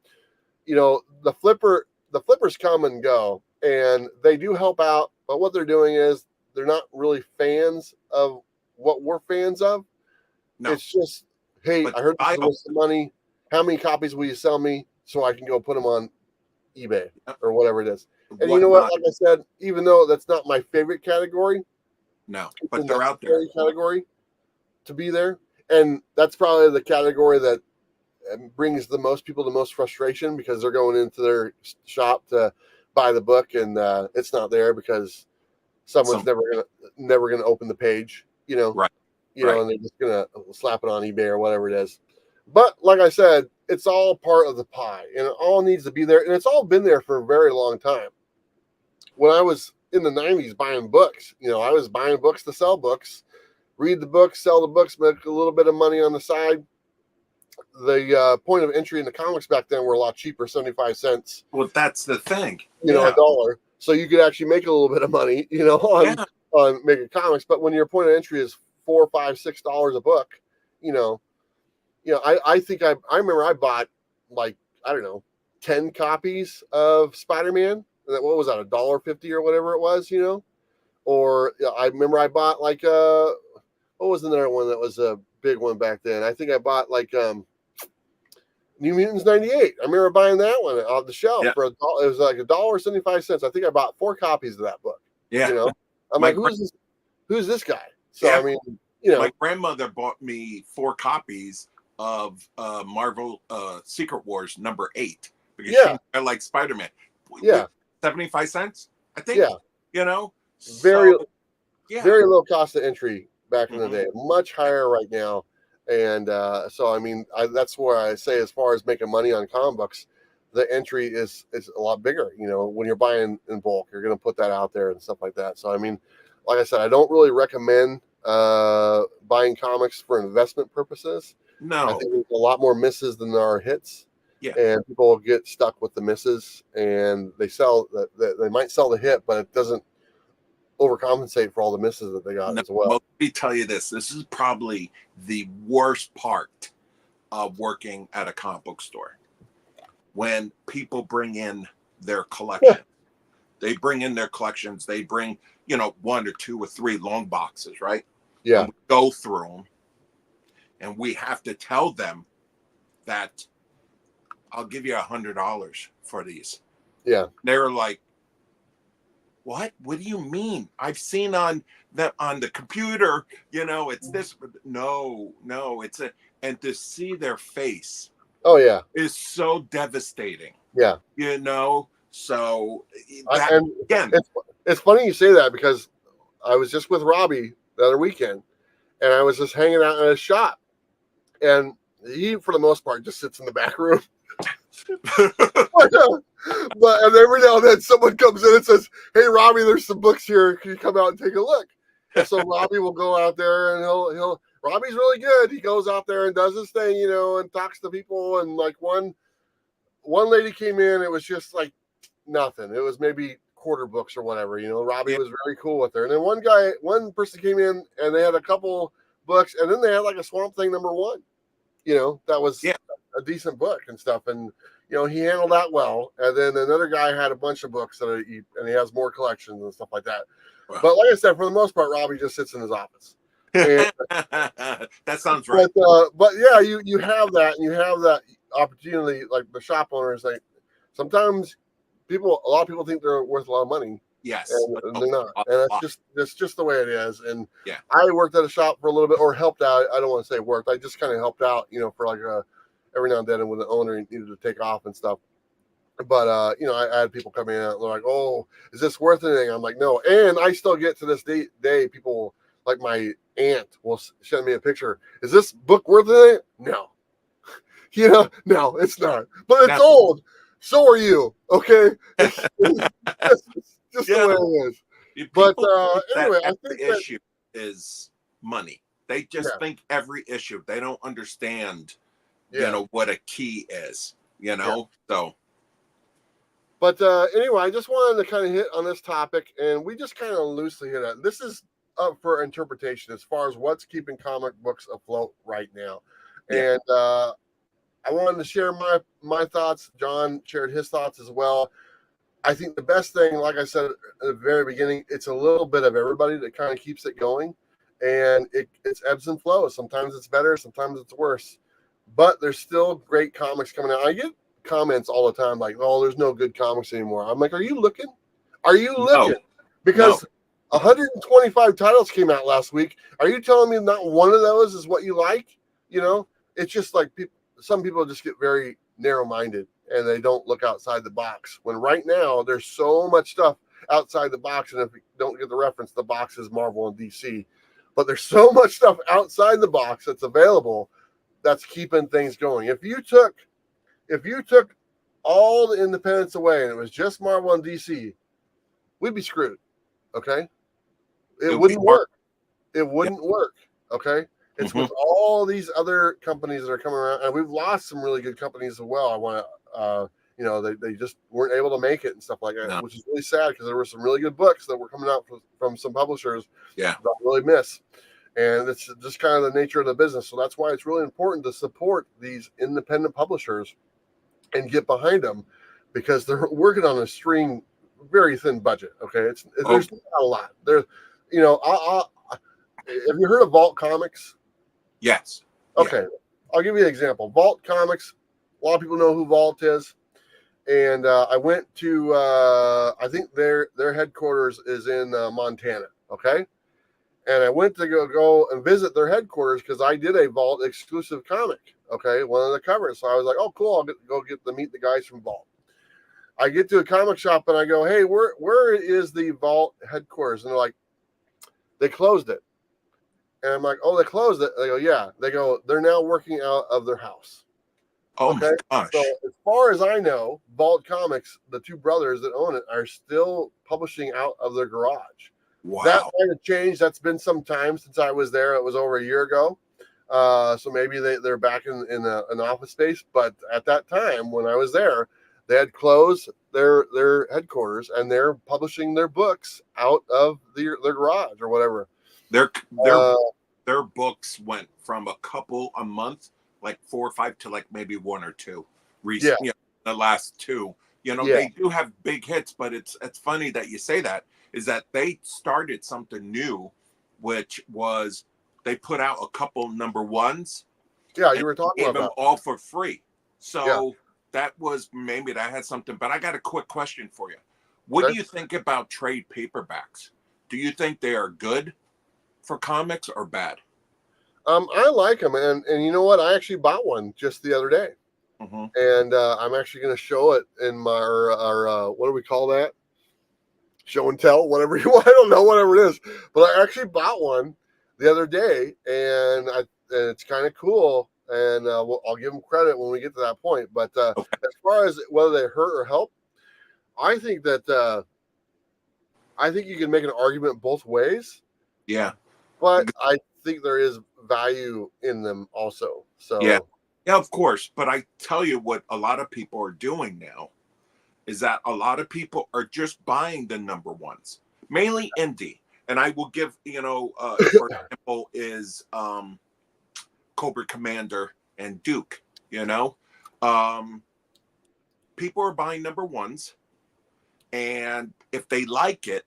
S1: You know, the flippers come and go, and they do help out, but what they're doing is they're not really fans of what we're fans of.
S2: no,
S1: It's just, hey,
S2: but
S1: I heard this is worth some money. How many copies will you sell me so I can go put them on eBay or whatever it is? And you know what? Like I said, even though that's not my favorite category,
S2: no, but they're out there.
S1: Category to be there, and that's probably the category that brings the most people the most frustration, because they're going into their shop to buy the book, and it's not there because someone's never gonna open the page, you know,
S2: right?
S1: You know, and they're just gonna slap it on eBay or whatever it is. But like I said, it's all part of the pie, and it all needs to be there, and it's all been there for a very long time. When I was in the 90s buying books, you know, I was buying books to sell books, read the books, sell the books, make a little bit of money on the side. The point of entry in the comics back then were a lot cheaper, 75 cents.
S2: Well, that's the thing.
S1: You know, $1. So you could actually make a little bit of money, you know, on making comics. But when your point of entry is $4, $5, $6 a book, you know, I think I remember I bought like, I don't know, 10 copies of Spider-Man. What was that, $1.50 or whatever it was, you know? Or I remember I bought like what was another one that was a big one back then? I think I bought like New Mutants 98. I remember buying that one off the shelf for $1. It was like $1.75. I think I bought 4 copies of that book.
S2: Yeah.
S1: You know, I'm like, who's this guy? So I mean, you know,
S2: my grandmother bought me 4 copies of Marvel Secret Wars #8 because she liked Spider-Man. 75 cents, I think. Yeah. You know,
S1: very low cost of entry back in the day, much higher right now. And so, I mean, that's where I say, as far as making money on comic books, the entry is a lot bigger. You know, when you're buying in bulk, you're going to put that out there and stuff like that. So, I mean, like I said, I don't really recommend buying comics for investment purposes.
S2: No,
S1: I think there's a lot more misses than there are hits.
S2: Yeah,
S1: and people get stuck with the misses, and they might sell the hit, but it doesn't overcompensate for all the misses that they got as well.
S2: Let me tell you this is probably the worst part of working at a comic book store. When people bring in their collection, they bring in their collections, they bring, you know, 1 or 2 or 3 long boxes, right?
S1: Yeah.
S2: And we go through them, and we have to tell them that I'll give you $100 for these.
S1: Yeah.
S2: They're like, what do you mean? I've seen on the computer, you know, it's this. No, it's and to see their face, is so devastating.
S1: Yeah,
S2: you know. So
S1: again, it's funny you say that, because I was just with Robbie the other weekend, and I was just hanging out in his shop, and he, for the most part, just sits in the back room. But and every now and then someone comes in and says, "Hey, Robbie, there's some books here. Can you come out and take a look?" And so Robbie will go out there, and he'll Robbie's really good. He goes out there and does his thing, you know, and talks to people. And like one lady came in, it was just like nothing. It was maybe quarter books or whatever, you know. Robbie was very cool with her. And then one person came in, and they had a couple books, and then they had like a Swamp Thing #1. You know, that was a decent book and stuff. And you know, he handled that well. And then another guy had a bunch of books and he has more collections and stuff like that. Wow. But like I said, for the most part, Robbie just sits in his office. And,
S2: that sounds right.
S1: But yeah, you have that, and you have that opportunity. Like the shop owners, like sometimes a lot of people think they're worth a lot of money.
S2: Yes,
S1: and they're not. And it's just the way it is. And I worked at a shop for a little bit, or helped out. I don't want to say worked. I just kind of helped out, you know, for like every now and then when the owner needed to take off and stuff. But you know, I had people come in and they're like, "Oh, is this worth anything?" I'm like, "No." And I still get to this day people, like my aunt will send me a picture. "Is this book worth anything?" No. You know, no, it's not. But it's old. So are you. Okay. It's just the way it is. But anyway, I think
S2: the issue is money. They just think every issue. They don't understand, you know, what a key is. you know. So,
S1: but anyway, I just wanted to kind of hit on this topic, and we just kind of loosely hit it. This is up for interpretation as far as what's keeping comic books afloat right now. And I wanted to share my thoughts. John shared his thoughts as well. I think the best thing, like I said at the very beginning, it's a little bit of everybody that kind of keeps it going, and it's ebbs and flows. Sometimes it's better, sometimes it's worse, but there's still great comics coming out. I get comments all the time like, "Oh, there's no good comics anymore." I'm like, "Are you looking? Are you looking?"
S2: no,
S1: Because
S2: no.
S1: 125 titles came out last week. Are you telling me not one of those is what you like? You know, it's just like some people just get very narrow-minded and they don't look outside the box. When right now there's so much stuff outside the box, and if you don't get the reference, the box is Marvel and DC. But there's so much stuff outside the box that's available that's keeping things going. If you took all the independents away and it was just Marvel and DC, we'd be screwed. Okay? It wouldn't work. It wouldn't work. Okay? It's with all these other companies that are coming around, and we've lost some really good companies as well. I want to, they just weren't able to make it and stuff like that, which is really sad because there were some really good books that were coming out from some publishers that I really miss. And it's just kind of the nature of the business. So that's why it's really important to support these independent publishers and get behind them, because they're working on a very thin budget. Okay, there's not a lot. There's, have you heard of Vault Comics?
S2: Yes.
S1: Okay, I'll give you an example. Vault Comics. A lot of people know who Vault is, and I went to. I think their headquarters is in Montana. Okay, and I went to go and visit their headquarters because I did a Vault exclusive comic. Okay, one of the covers. So I was like, "Oh, cool! I'll get to meet the guys from Vault." I get to a comic shop and I go, "Hey, where is the Vault headquarters?" And they're like, "They closed it." And I'm like, "Oh, they closed it?" They go, "Yeah." They go, "They're now working out of their house."
S2: Oh
S1: okay?
S2: my gosh.
S1: So as far as I know, Vault Comics, the two brothers that own it, are still publishing out of their garage.
S2: Wow.
S1: That might have changed. That's been some time since I was there. It was over a year ago. So maybe they're back in an office space. But at that time, when I was there, they had closed their headquarters and they're publishing their books out of their garage or whatever.
S2: Their books went from a couple a month, like 4 or 5, to like maybe 1 or 2 recently. The last 2. They do have big hits, but it's funny that you say that. Is that they started something new, which was they put out a couple number ones.
S1: Yeah, you were talking
S2: about
S1: them
S2: that. All for free. So that had something. But I got a quick question for you. What do you think about trade paperbacks? Do you think they are good for comics or bad?
S1: I like them, and you know what? I actually bought one just the other day, and I'm actually going to show it in our what do we call that? Show and tell, whatever you want. I don't know, whatever it is. But I actually bought one the other day, and it's kind of cool. And I'll give them credit when we get to that point. But as far as whether they hurt or help, I think that I think you can make an argument both ways.
S2: Yeah.
S1: But I think there is value in them also. So
S2: yeah, of course. But I tell you what, a lot of people are doing now is that a lot of people are just buying the number ones, mainly indie. And I will give, for example, is Cobra Commander and Duke. People are buying number ones, and if they like it,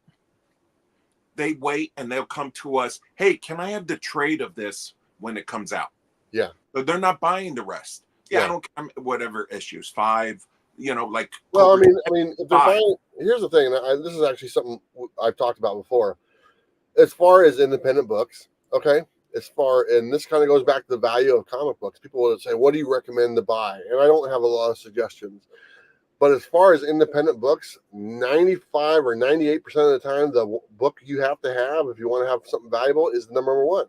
S2: they wait and they'll come to us. Hey, can I have the trade of this when it comes out?
S1: Yeah.
S2: But they're not buying the rest. I don't care whatever issues 5. Like.
S1: Well, I mean, if they're buying, here's the thing. This is actually something I've talked about before. As far as independent books, and this kind of goes back to the value of comic books. People will say, "What do you recommend to buy?" And I don't have a lot of suggestions. But as far as independent books, 95 or 98% of the time, the book you have to have if you want to have something valuable is the number one.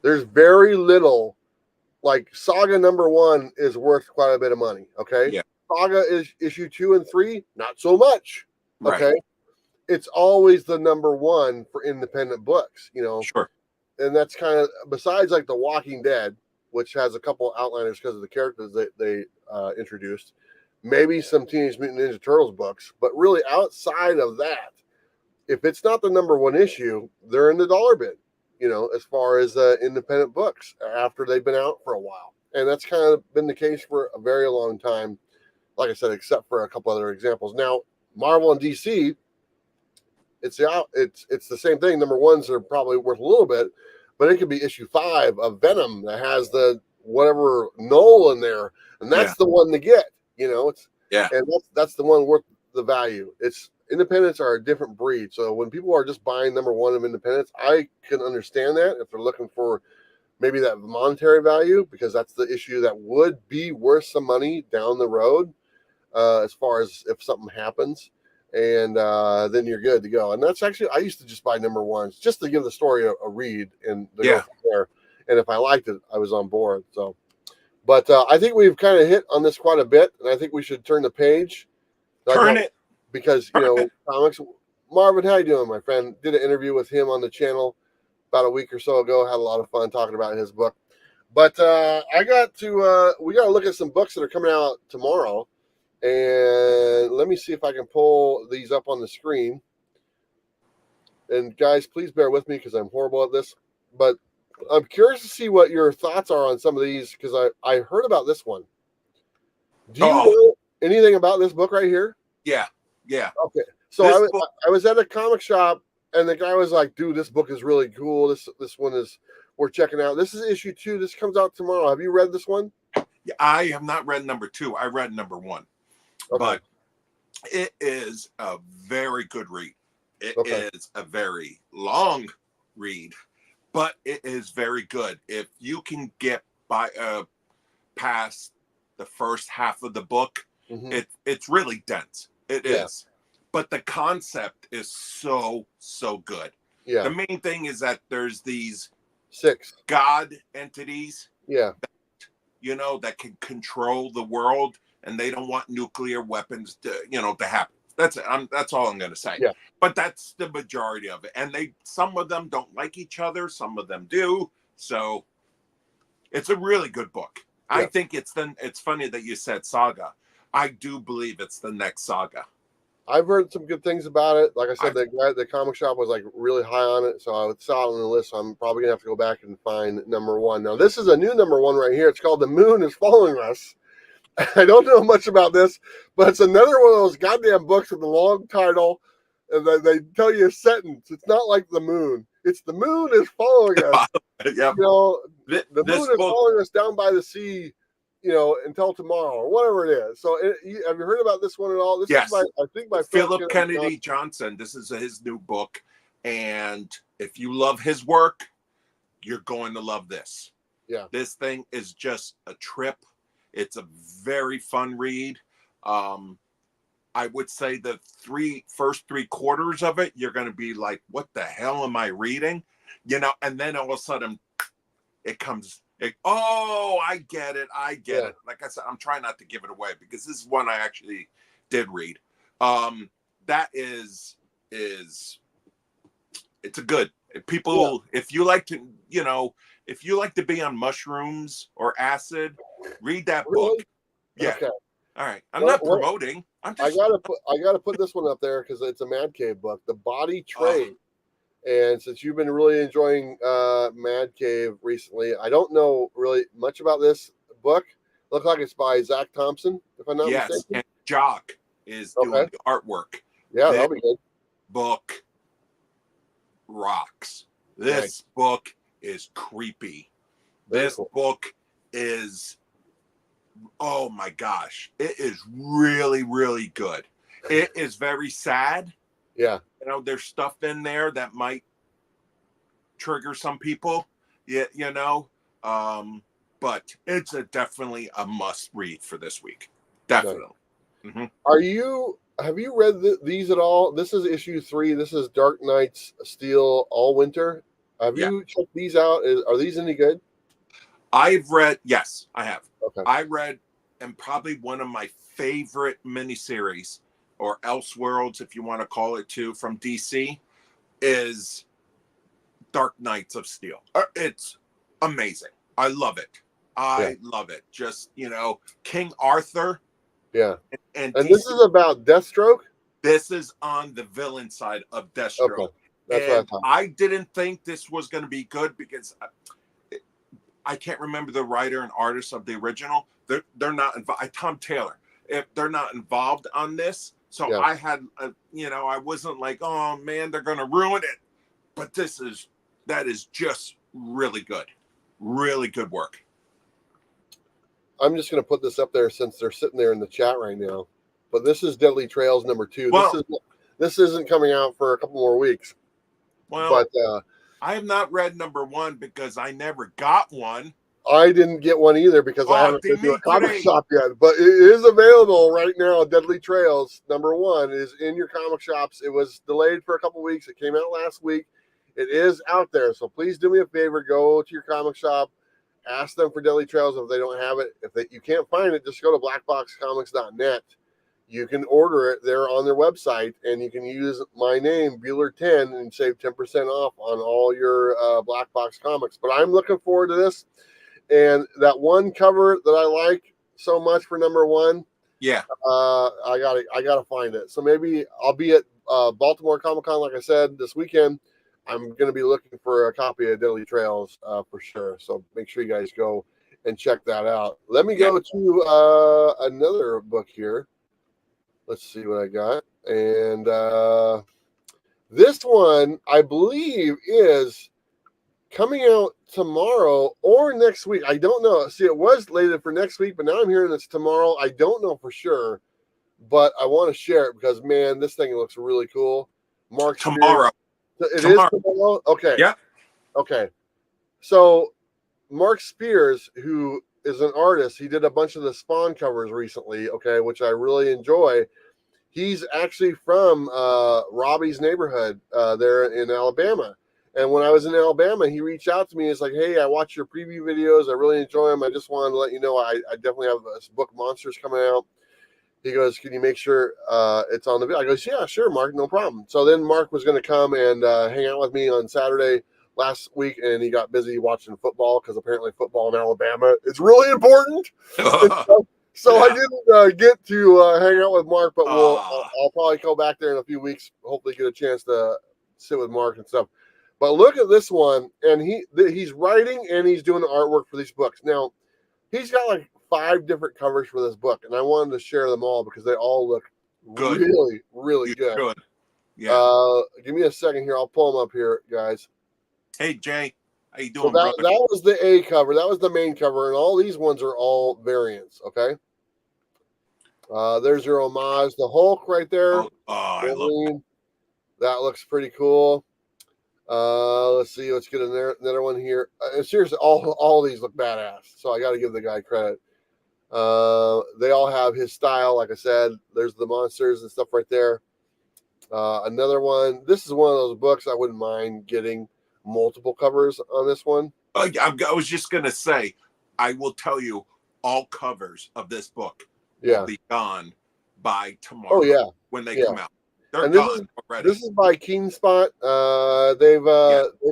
S1: There's very little, like Saga number 1 is worth quite a bit of money. Okay.
S2: Yeah.
S1: Saga is issue 2 and 3, not so much. Okay.
S2: Right.
S1: It's always the number 1 for independent books,
S2: Sure.
S1: And that's kind of, besides like The Walking Dead, which has a couple outliners because of the characters they introduced, maybe some Teenage Mutant Ninja Turtles books, but really outside of that, if it's not the number one issue, they're in the dollar bin, as far as independent books after they've been out for a while. And that's kind of been the case for a very long time, like I said, except for a couple other examples. Now, Marvel and DC, it's the same thing. Number ones are probably worth a little bit, but it could be issue 5 of Venom that has the whatever Knoll in there, and that's the one to get. And that's the one worth the value. It's independents are a different breed. So when people are just buying number one of independents, I can understand that if they're looking for maybe that monetary value, because that's the issue that would be worth some money down the road, as far as if something happens, and then you're good to go. And that's actually, I used to just buy number ones just to give the story a read and go from there. And if I liked it, I was on board. So, but I think we've kind of hit on this quite a bit, and I think we should turn the page. Because comics. Marvin, how you doing, my friend? Did an interview with him on the channel about a week or so ago. Had a lot of fun talking about his book. But we got to look at some books that are coming out tomorrow. And let me see if I can pull these up on the screen. And guys, please bear with me because I'm horrible at this. But I'm curious to see what your thoughts are on some of these, because I heard about this one. Do you know anything about this book right here?
S2: Yeah.
S1: Okay. So I was at a comic shop, and the guy was like, dude, this book is really cool. This one is worth checking out. This is issue 2. This comes out tomorrow. Have you read this one?
S2: Yeah, I have not read number 2. I read number 1. Okay. But it is a very good read. It is a very long read, but it is very good. If you can get past the first half of the book, it's really dense. It is. But the concept is so good. Yeah. The main thing is that there's these
S1: 6
S2: god entities.
S1: Yeah.
S2: That, that can control the world, and they don't want nuclear weapons to happen. That's it. That's all I'm going to say.
S1: Yeah.
S2: But that's the majority of it. And some of them don't like each other. Some of them do. So it's a really good book. Yeah. I think it's funny that you said saga. I do believe it's the next saga.
S1: I've heard some good things about it. Like I said, the comic shop was like really high on it, so I saw it on the list. So I'm probably gonna have to go back and find number 1. Now this is a new number 1 right here. It's called "The Moon Is Following Us." I don't know much about this, but it's another one of those goddamn books with a long title, and they tell you a sentence. It's not like the moon. It's the moon is following us.
S2: Yep.
S1: The moon is following us down by the sea, until tomorrow or whatever it is. So have you heard about this one at all? This is my
S2: Philip Kennedy Johnson. This is his new book. And if you love his work, you're going to love this.
S1: Yeah.
S2: This thing is just a trip. It's a very fun read. I would say the first 3/4 of it, you're going to be like, what the hell am I reading? And then all of a sudden it comes, I get it. Like I said, I'm trying not to give it away because this is one I actually did read. That is it's a good, people, if you like to, if you like to be on mushrooms or acid, read that book. Yeah. Okay. All right. I'm not promoting. I'm just.
S1: I gotta put this one up there because it's a Mad Cave book, The Body Trade. And since you've been really enjoying Mad Cave recently, I don't know really much about this book. Looks like it's by Zach Thompson, if I'm not mistaken.
S2: And Jock is doing the artwork.
S1: Yeah, that'll be good.
S2: Book rocks. This book is creepy. This book is, oh my gosh, it is really, really good. It is very sad.
S1: Yeah.
S2: There's stuff in there that might trigger some people. Yeah, but it's definitely a must read for this week. Definitely.
S1: Have you read these at all? This is issue 3. This is Dark Knight's Steel All Winter. Have you checked these out? Are these any good?
S2: I've read, yes, I have.
S1: Okay.
S2: I read, and probably one of my favorite miniseries, or Elseworlds, if you want to call it too, from DC, is Dark Knights of Steel. It's amazing. I love it. I love it. Just, King Arthur.
S1: Yeah.
S2: And
S1: And this is about Deathstroke?
S2: This is on the villain side of Deathstroke.
S1: Okay. That's what I thought.
S2: I didn't think this was going to be good because I can't remember the writer and artist of the original. They're not involved. Tom Taylor. If they're not involved on this, so I had, I wasn't like, oh man, they're going to ruin it. But that is just really good work.
S1: I'm just going to put this up there since they're sitting there in the chat right now. But this is Deadly Trails #2.
S2: Well,
S1: this isn't coming out for a couple more weeks.
S2: Well,
S1: but
S2: I have not read #1 because I never got one.
S1: I didn't get one either because I haven't been to a comic shop yet. But it is available right now. Deadly Trails #1 is in your comic shops. It was delayed for a couple weeks. It came out last week. It is out there. So please do me a favor. Go to your comic shop. Ask them for Deadly Trails if they don't have it. If you can't find it, just go to blackboxcomics.net. You can order it there on their website, and you can use my name, Bueller10, and save 10% off on all your Black Box comics. But I'm looking forward to this. And that one cover that I like so much for #1, I gotta find it. So maybe I'll be at Baltimore Comic Con, like I said, this weekend. I'm going to be looking for a copy of Deadly Trails for sure. So make sure you guys go and check that out. Let me go to another book here. Let's see what I got. And this one, I believe, is coming out tomorrow or next week. I don't know. See, it was slated for next week, but now I'm hearing it's tomorrow. I don't know for sure, but I want to share it because, man, this thing looks really cool. Mark
S2: tomorrow.
S1: It is tomorrow? Okay.
S2: Yeah.
S1: Okay. So Mark Spears, who is an artist, he did a bunch of the Spawn covers recently, okay, which I really enjoy. He's actually from Robbie's neighborhood there in Alabama. And when I was in Alabama, he reached out to me. It's like, hey, I watch your preview videos. I really enjoy them. I just wanted to let you know I definitely have this book Monsters coming out. He goes, can you make sure it's on the video? I goes, yeah, sure, Mark, no problem. So then Mark was going to come and hang out with me on Saturday last week, and he got busy watching football because apparently football in Alabama is really important. So I didn't get to hang out with Mark, but I'll probably go back there in a few weeks, hopefully get a chance to sit with Mark and stuff. But look at this one, and he's writing and he's doing the artwork for these books. Now, he's got like 5 different covers for this book, and I wanted to share them all because they all look really, really good. Yeah. Give me a second here. I'll pull them up here, guys.
S2: Hey, Jay. How you doing,
S1: so that was the A cover. That was the main cover, and all these ones are all variants, okay? There's your homage. The Hulk right there.
S2: I love that.
S1: That looks pretty cool. Let's see. Let's get another one here. Seriously, all these look badass. So I got to give the guy credit. They all have his style. Like I said, there's the monsters and stuff right there. Another one. This is one of those books I wouldn't mind getting multiple covers on this one.
S2: I was just gonna say, I will tell you, all covers of this book will be gone by tomorrow.
S1: Oh yeah,
S2: when they come out. They're
S1: gone already. This is by Keen Spot. They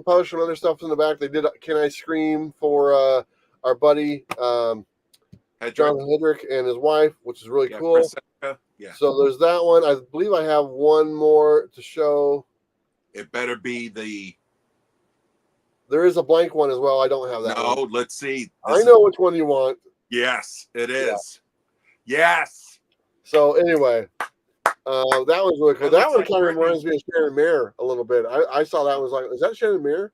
S1: published some other stuff in the back. They did Can I Scream for our buddy John Hedrick and his wife, which is really cool.
S2: Yeah.
S1: So there's that one. I believe I have one more to show.
S2: It better be the.
S1: There is a blank one as well. I don't have that.
S2: No, let's see.
S1: I know which one you want.
S2: Yes, it is. Yeah. Yes.
S1: So anyway. That was really cool. That one kind of reminds me of Shannon Mayer a little bit. I saw that was like, is that Shannon Mayer?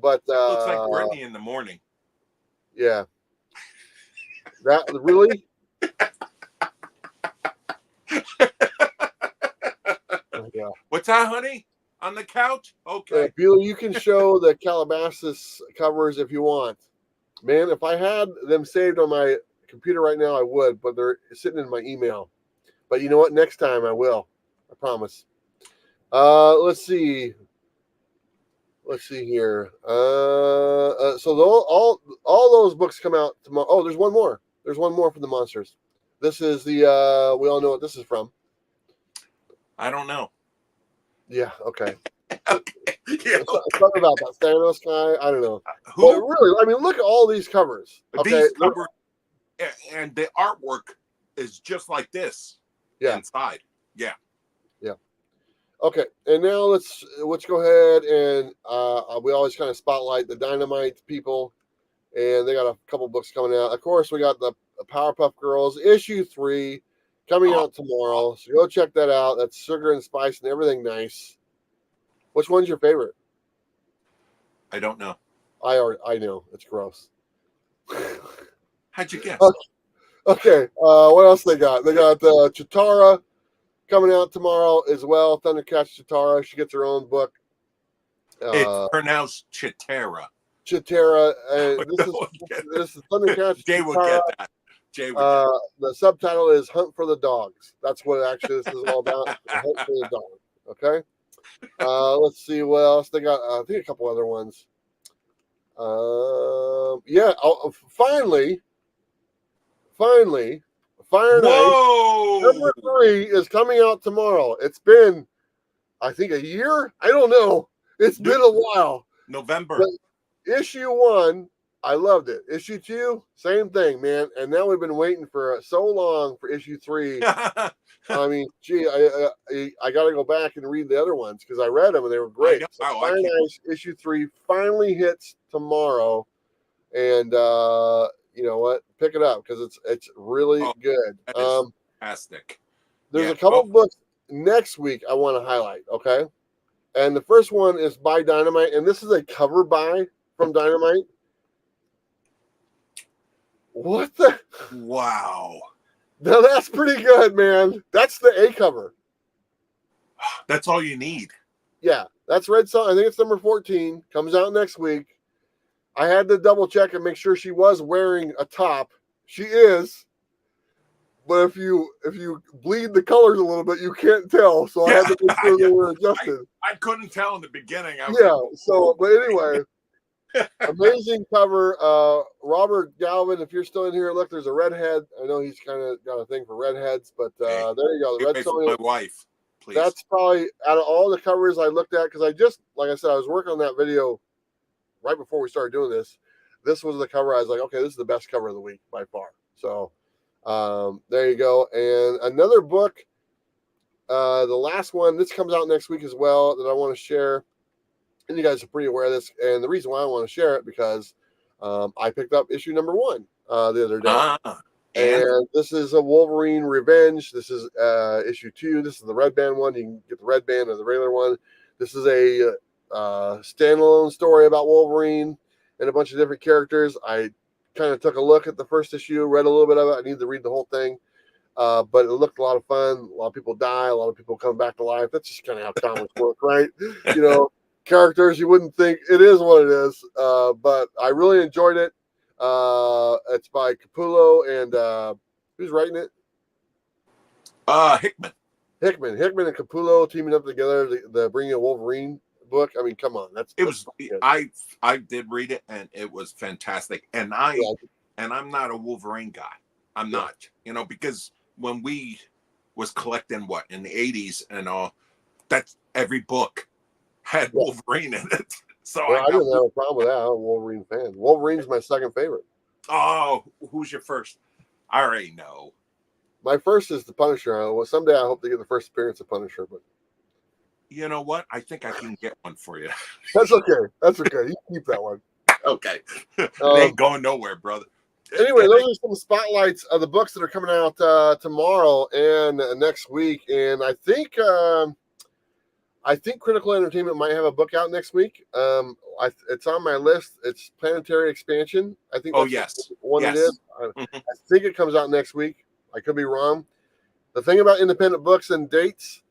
S1: But
S2: looks like Brittany in the morning.
S1: Yeah. That really?
S2: Yeah. What's that, honey? On the couch? Okay.
S1: Bueller, you can show the Calabasas covers if you want. Man, if I had them saved on my computer right now, I would, but they're sitting in my email. But you know what? Next time I will. I promise. Let's see. Let's see here. So all those books come out tomorrow. Oh, there's one more. There's one more for the monsters. This is the we all know what this is from.
S2: I don't know.
S1: Yeah, okay.
S2: Okay. Yeah.
S1: Something about that Thanos guy. I don't know.
S2: Who?
S1: But really, I mean, look at all these covers. Okay.
S2: These covers and the artwork is just like this inside. Yeah.
S1: Yeah. Okay. And now let's go ahead and we always kind of spotlight the Dynamite people, and they got a couple books coming out. Of course, we got the Powerpuff Girls issue 3 coming out tomorrow. So go check that out. That's sugar and spice and everything nice. Which one's your favorite?
S2: I don't know.
S1: I know. It's gross.
S2: How'd you guess?
S1: Okay. What else they got? They got Chitara coming out tomorrow as well. Thundercats Chitara. She gets her own book.
S2: It's pronounced Chitara.
S1: Chitara. This is Thundercats.
S2: Jay will get that. Jay will get that.
S1: The subtitle is Hunt for the Dogs. That's what actually this is all about. Hunt for the Dog. Okay. Let's see what else they got. I think a couple other ones. Finally, Fire Night number 3 is coming out tomorrow. It's been, I think, a year. I don't know. It's been a while.
S2: November.
S1: But issue 1, I loved it. Issue 2, same thing, man. And now we've been waiting for so long for issue 3. I mean, gee, I got to go back and read the other ones because I read them and they were great. So Fire Night issue 3 finally hits tomorrow, and you know what? Pick it up because it's really good.
S2: That is fantastic.
S1: There's a couple books next week I want to highlight. Okay, and the first one is by Dynamite, and this is a cover by from Dynamite. What the?
S2: Wow.
S1: Now that's pretty good, man. That's the A cover.
S2: That's all you need.
S1: Yeah, that's Red Sun. I think it's number 14. Comes out next week. I had to double check and make sure she was wearing a top. She is. But if you bleed the colors a little bit, you can't tell. So I had to make sure they were adjusted.
S2: I couldn't tell in the beginning.
S1: But anyway. Amazing cover. Robert Galvin, if you're still in here, look, there's a redhead. I know he's kind of got a thing for redheads, but there you go. The Red Sonja.
S2: My wife, please.
S1: That's probably out of all the covers I looked at, because I just, like I said, I was working on that video right before we started doing this. This was the cover. I was like, okay, this is the best cover of the week by far. So there you go. And another book, the last one, this comes out next week as well, that I want to share. And you guys are pretty aware of this. And the reason why I want to share it, because I picked up issue number 1 the other day. And this is a Wolverine Revenge. This is issue 2. This is the red band one. You can get the red band or the regular one. This is a standalone story about Wolverine and a bunch of different characters. I kind of took a look at the first issue, read a little bit of it. I need to read the whole thing. But it looked a lot of fun. A lot of people die. A lot of people come back to life. That's just kind of how comics work, right? You know, characters you wouldn't think. It is what it is. But I really enjoyed it. It's by Capullo and who's writing it? Hickman and Capullo teaming up together. The Bringing a Wolverine book. I mean, come on,
S2: I did read it and it was fantastic. And I'm not a Wolverine guy. I'm not, because when we was collecting in the 80s and all, that's every book had Wolverine in it. So
S1: I didn't have a problem with that. I'm a Wolverine fan. Wolverine's my second favorite.
S2: Oh, who's your first? I already know.
S1: My first is the Punisher. Someday I hope to get the first appearance of Punisher, but
S2: you know what? I think I can get one for you.
S1: That's okay. You keep that one.
S2: Okay. It ain't going nowhere, brother.
S1: Anyway, those are some spotlights of the books that are coming out tomorrow and next week. And I think Critical Entertainment might have a book out next week. It's on my list. It's Planetary Expansion. I think that's one it is. I think it comes out next week. I could be wrong. The thing about independent books and dates,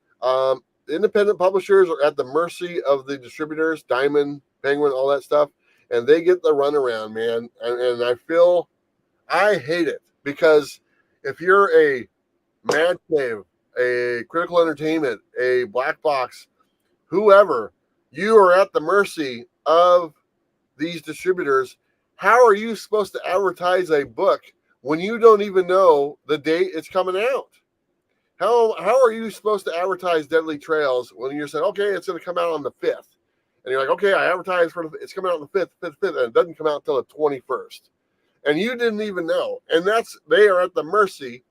S1: independent publishers are at the mercy of the distributors, Diamond, Penguin, all that stuff, and they get the runaround, man. And I hate it, because if you're a Mad Cave, a Critical Entertainment, a Blackbox, whoever, you are at the mercy of these distributors. How are you supposed to advertise a book when you don't even know the date it's coming out? How are you supposed to advertise Deadly Trails when you're saying, okay, it's going to come out on the 5th? And you're like, okay, I advertised it's coming out on the 5th, and it doesn't come out until the 21st. And you didn't even know. And they are at the mercy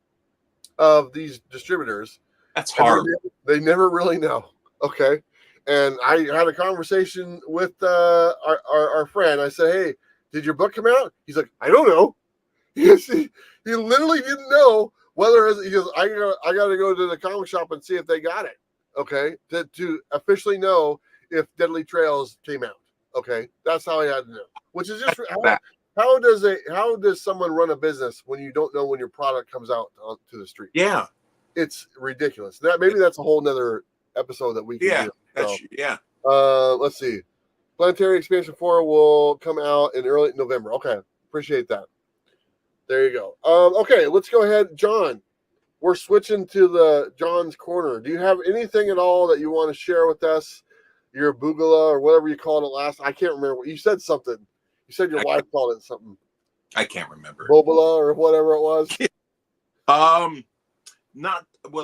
S1: of these distributors.
S2: That's hard.
S1: They never really know. Okay. And I had a conversation with our friend. I said, hey, did your book come out? He's like, I don't know. He literally didn't know whether he goes, I got to go to the comic shop and see if they got it. Okay. To officially know if Deadly Trails came out. Okay. That's how I had to know. Which is just how does someone run a business when you don't know when your product comes out to the street?
S2: Yeah.
S1: It's ridiculous. Maybe that's a whole nother episode that we can do. Let's see. Planetary Expansion 4 will come out in early November. Okay. Appreciate that. There you go. Okay, let's go ahead. John, we're switching to John's Corner. Do you have anything at all that you want to share with us? Your Bugala or whatever you called it last. I can't remember. You said something. You said your wife called it something.
S2: I can't remember.
S1: Bobula or whatever it was.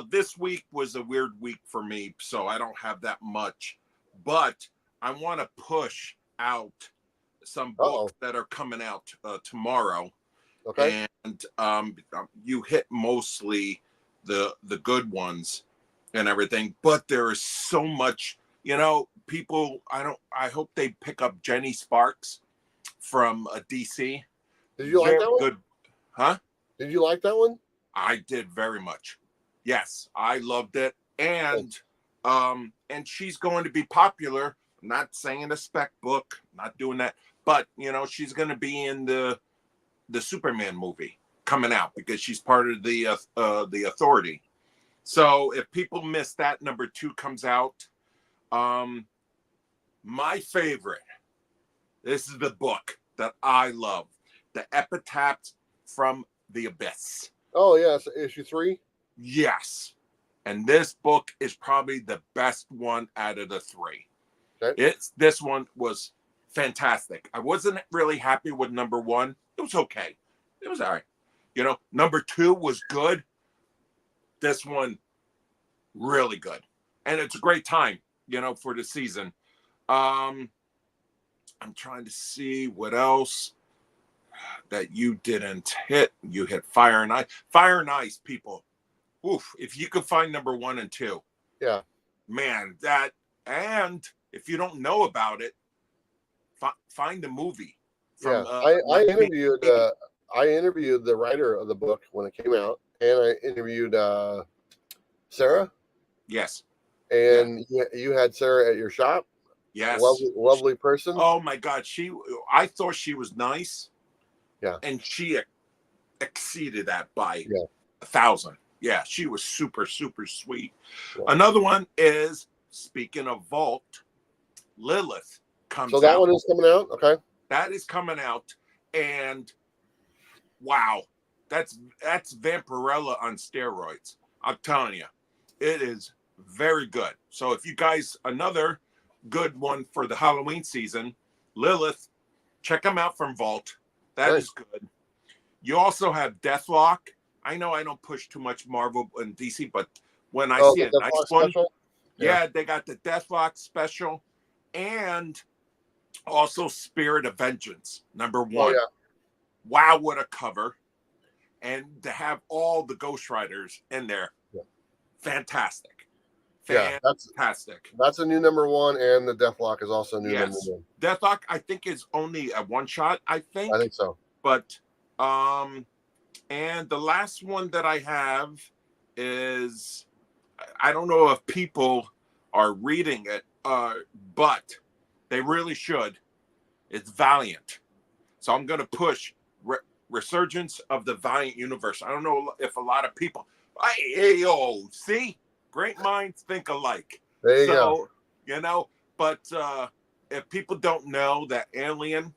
S2: This week was a weird week for me, so I don't have that much. But I want to push out some books that are coming out tomorrow.
S1: Okay.
S2: And you hit mostly the good ones and everything, but there is so much, people. I hope they pick up Jenny Sparks from DC.
S1: Did you like that one?
S2: Good, huh?
S1: Did you like that one?
S2: I did very much. Yes, I loved it, and she's going to be popular. I'm not saying a spec book, not doing that, but she's going to be in the Superman movie coming out because she's part of the Authority. So if people miss that, number 2 comes out. My favorite. This is the book that I love, The Epitaphs from the Abyss.
S1: Oh yeah, so issue 3.
S2: Yes, and this book is probably the best one out of the 3.
S1: Okay.
S2: This one was fantastic. I wasn't really happy with number 1. It was okay. It was all right. Number 2 was good. This one, really good. And it's a great time, for the season. I'm trying to see what else that you didn't hit. You hit Fire and Ice. Fire and Ice, people. Oof. If you could find number 1 and 2.
S1: Yeah.
S2: Man, and if you don't know about it, find the movie.
S1: I interviewed the writer of the book when it came out, and I interviewed Sarah.
S2: Yes.
S1: And you had Sarah at your shop.
S2: Yes.
S1: Lovely person.
S2: Oh my God, I thought she was nice.
S1: Yeah.
S2: And she exceeded that by 1,000. Yeah, she was super, super sweet. Yeah. Another one is, speaking of Vault, Lilith comes out.
S1: So that one is coming out? Okay.
S2: That is coming out, and wow, that's Vampirella on steroids. I'm telling you, it is very good. So if you guys, another good one for the Halloween season, Lilith, check them out from Vault. That is good. You also have Deathlock. I know I don't push too much Marvel and DC, but when I see a nice one, they got the Deathlock special, and also Spirit of Vengeance, number 1.
S1: Oh, yeah.
S2: Wow, what a cover. And to have all the Ghost Riders in there, fantastic. Fantastic.
S1: That's a new number 1, and the Deathlock is also new number 1.
S2: Deathlock, I think, is only a one-shot, I think
S1: so.
S2: But, and the last one that I have is, I don't know if people are reading it, but they really should. It's Valiant. So I'm going to push Resurgence of the Valiant Universe. I don't know if a lot of people, see? Great minds think alike.
S1: There you
S2: go. But if people don't know that Alien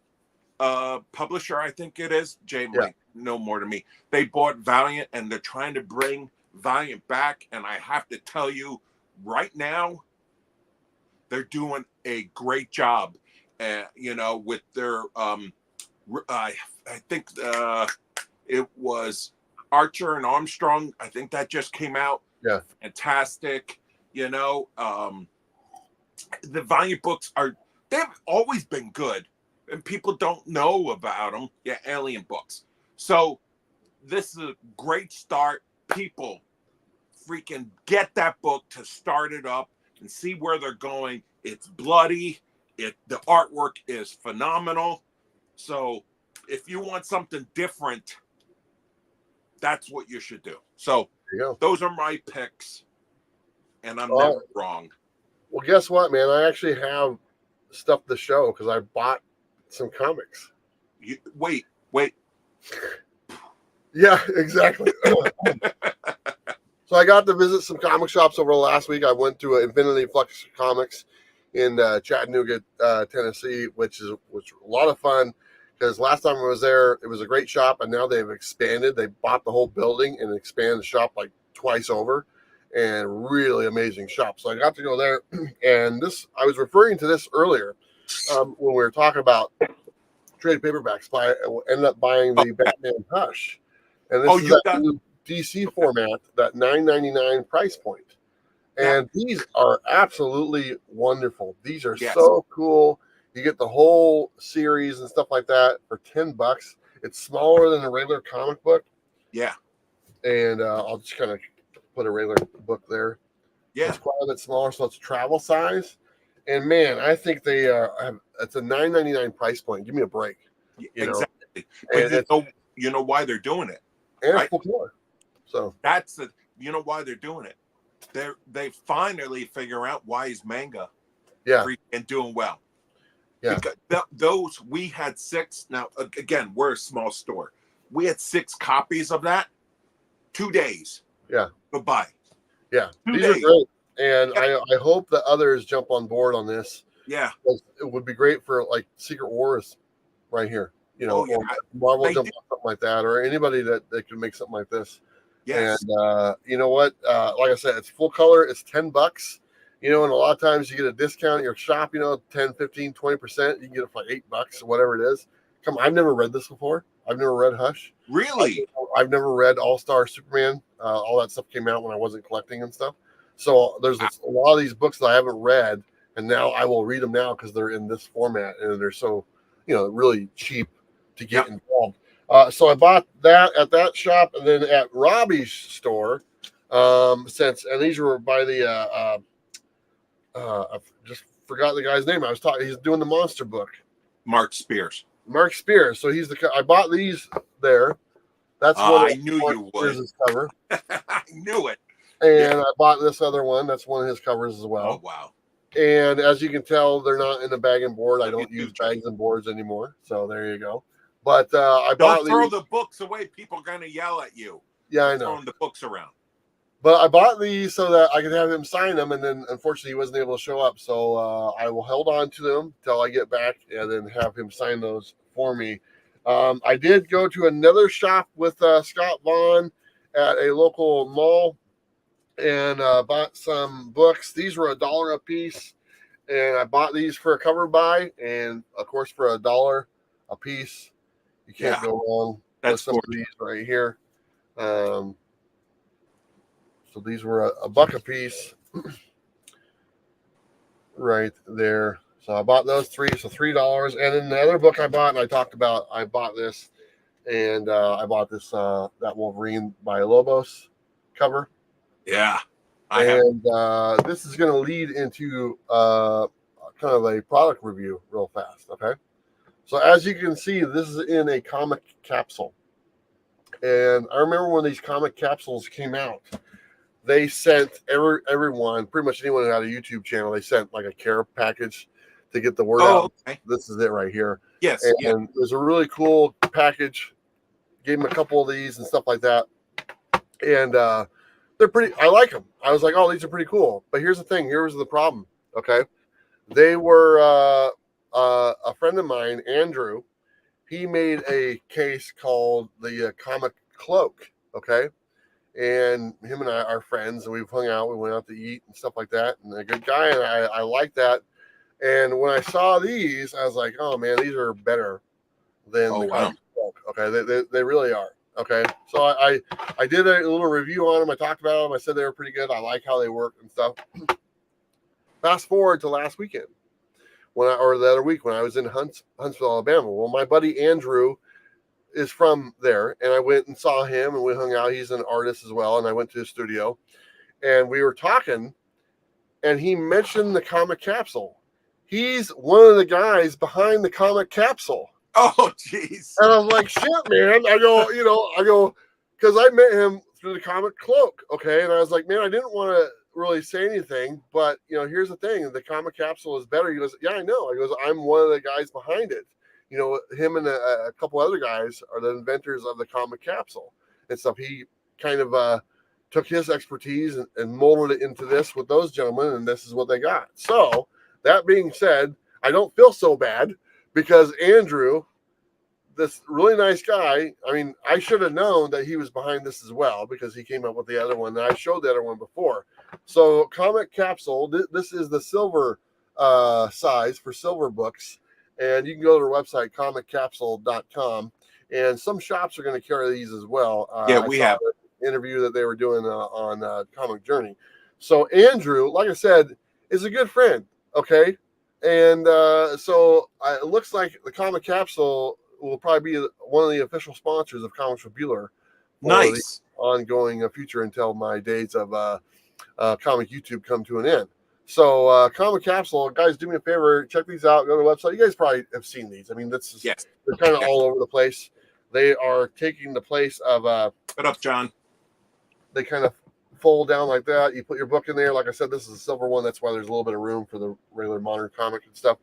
S2: publisher, I think it is, Jay might know more than me. They bought Valiant, and they're trying to bring Valiant back. And I have to tell you, right now, they're doing a great job. With their I think it was Archer and Armstrong. I think that just came out.
S1: Yeah.
S2: fantastic. You know, the Valiant books they've always been good, and people don't know about them. Yeah, Alien books. So this is a great start. People freaking get that book to start it up and see where they're going. It's bloody. The artwork is phenomenal. So if you want something different, that's what you should do. So
S1: There you go.
S2: those are my picks, and I'm never wrong.
S1: Well, guess what, man? I actually have stuff to show because I bought some comics.
S2: Wait.
S1: Yeah, exactly. So I got to visit some comic shops over the last week. I went to Infinity Flux Comics in Chattanooga, Tennessee, which was a lot of fun because last time I was there, it was a great shop, and now they've expanded. They bought the whole building and expanded the shop like twice over, and really amazing shop. So I got to go there, and I was referring to this earlier when we were talking about trade paperbacks. I ended up buying the Batman Hush, and this is that new DC format, that $9.99 price point. And these are absolutely wonderful. These are so cool. You get the whole series and stuff like that for $10. It's smaller than a regular comic book.
S2: Yeah.
S1: And I'll just kind of put a regular book there.
S2: Yeah.
S1: It's quite a bit smaller, so it's travel size. And man, I think it's a $9.99 price point. Give me a break.
S2: Exactly. But you know why they're doing it.
S1: And right? It's full color. So
S2: you know why they're doing it. They finally figure out why is manga and doing well.
S1: Yeah.
S2: Because we had 6. Now again, we're a small store. We had 6 copies of that. 2 days.
S1: Yeah.
S2: Goodbye.
S1: Yeah.
S2: 2
S1: These
S2: days.
S1: are great. And I hope that others jump on board on this.
S2: Yeah.
S1: It would be great for like Secret Wars right here. Or Marvel jump on something like that, or anybody that can make something like this.
S2: Yes.
S1: And you know what? Like I said, it's full color. It's $10. And a lot of times you get a discount at your shop, 10, 15, 20%. You can get it for like $8 or whatever it is. Come on, I've never read this before. I've never read Hush.
S2: Really?
S1: I've never read All-Star Superman. All that stuff came out when I wasn't collecting and stuff. So there's a lot of these books that I haven't read, and now I will read them now because they're in this format and they're so, really cheap to get involved. So I bought that at that shop, and then at Robbie's store, and these were by the I just forgot the guy's name. I was talking. He's doing the monster book.
S2: Mark Spears.
S1: So I bought these there. That's what
S2: I knew you would.
S1: His cover.
S2: I knew it.
S1: And I bought this other one. That's one of his covers as well.
S2: Oh wow!
S1: And as you can tell, they're not in the bag and board. I don't use bags and boards anymore. So there you go. But I bought these.
S2: Don't throw the books away. People are going to yell at you.
S1: Yeah, I know.
S2: Throwing the books around.
S1: But I bought these so that I could have him sign them, and then unfortunately he wasn't able to show up. So I will hold on to them till I get back, and then have him sign those for me. I did go to another shop with Scott Vaughn at a local mall, and bought some books. These were $1 a piece, and I bought these for a cover buy, and of course for $1 a piece, you can't go wrong with some of these right here. So these were a buck a piece right there. So I bought those 3, so $3. And then the other book I bought, and I talked about, I bought this, and I bought this that Wolverine by Lobos cover.
S2: Yeah.
S1: This is going to lead into kind of a product review real fast. Okay. So as you can see, this is in a comic capsule. And I remember when these comic capsules came out, they sent everyone, pretty much anyone who had a YouTube channel, they sent like a care package to get the word out. Okay. This is it right here.
S2: Yes.
S1: And it was a really cool package. Gave them a couple of these and stuff like that. And they're pretty, I like them. I was like, oh, these are pretty cool. But here's the thing. Here's the problem. Okay. They were a friend of mine, Andrew. He made a case called the Comic Cloak. Okay. And him and I are friends, and we've hung out. We went out to eat and stuff like that. And a good guy, and I like that. And when I saw these, I was like, oh man, these are better than the Comic Cloak. Okay. They really are. Okay, so I did a little review on them. I talked about them. I said they were pretty good. I like how they work and stuff. Fast forward to last weekend, or the other week when I was in Huntsville, Alabama. Well, my buddy Andrew is from there, and I went and saw him, and we hung out. He's an artist as well, and I went to his studio, and we were talking, and he mentioned the Comic Capsule. He's one of the guys behind the Comic Capsule.
S2: Oh, jeez.
S1: And I was like, shit, man. I go, because I met him through the Comic Cloak, okay? And I was like, man, I didn't want to really say anything, but, here's the thing. The Comic Capsule is better. He goes, yeah, I know. He goes, I'm one of the guys behind it. Him and a couple other guys are the inventors of the Comic Capsule and stuff. He kind of took his expertise and molded it into this with those gentlemen, and this is what they got. So, that being said, I don't feel so bad because Andrew, this really nice guy, I mean, I should have known that he was behind this as well because he came up with the other one. And I showed the other one before. So Comic Capsule, this is the silver size for silver books. And you can go to their website, comiccapsule.com. And some shops are going to carry these as well.
S2: Yeah, we have
S1: an interview that they were doing on Comic Journey. So Andrew, like I said, is a good friend. Okay. And so it looks like the Comic Capsule will probably be one of the official sponsors of Comics with Bueller for
S2: nice
S1: the ongoing future until my days of Comic YouTube come to an end. So Comic Capsule, guys, do me a favor, check these out. Go to the website. You guys probably have seen these. I mean, they're kind of all over the place. They are taking the place of
S2: What up, John?
S1: They kind of fold down like that. You put your book in there. Like I said, this is a silver one. That's why there's a little bit of room for the regular modern comic and stuff.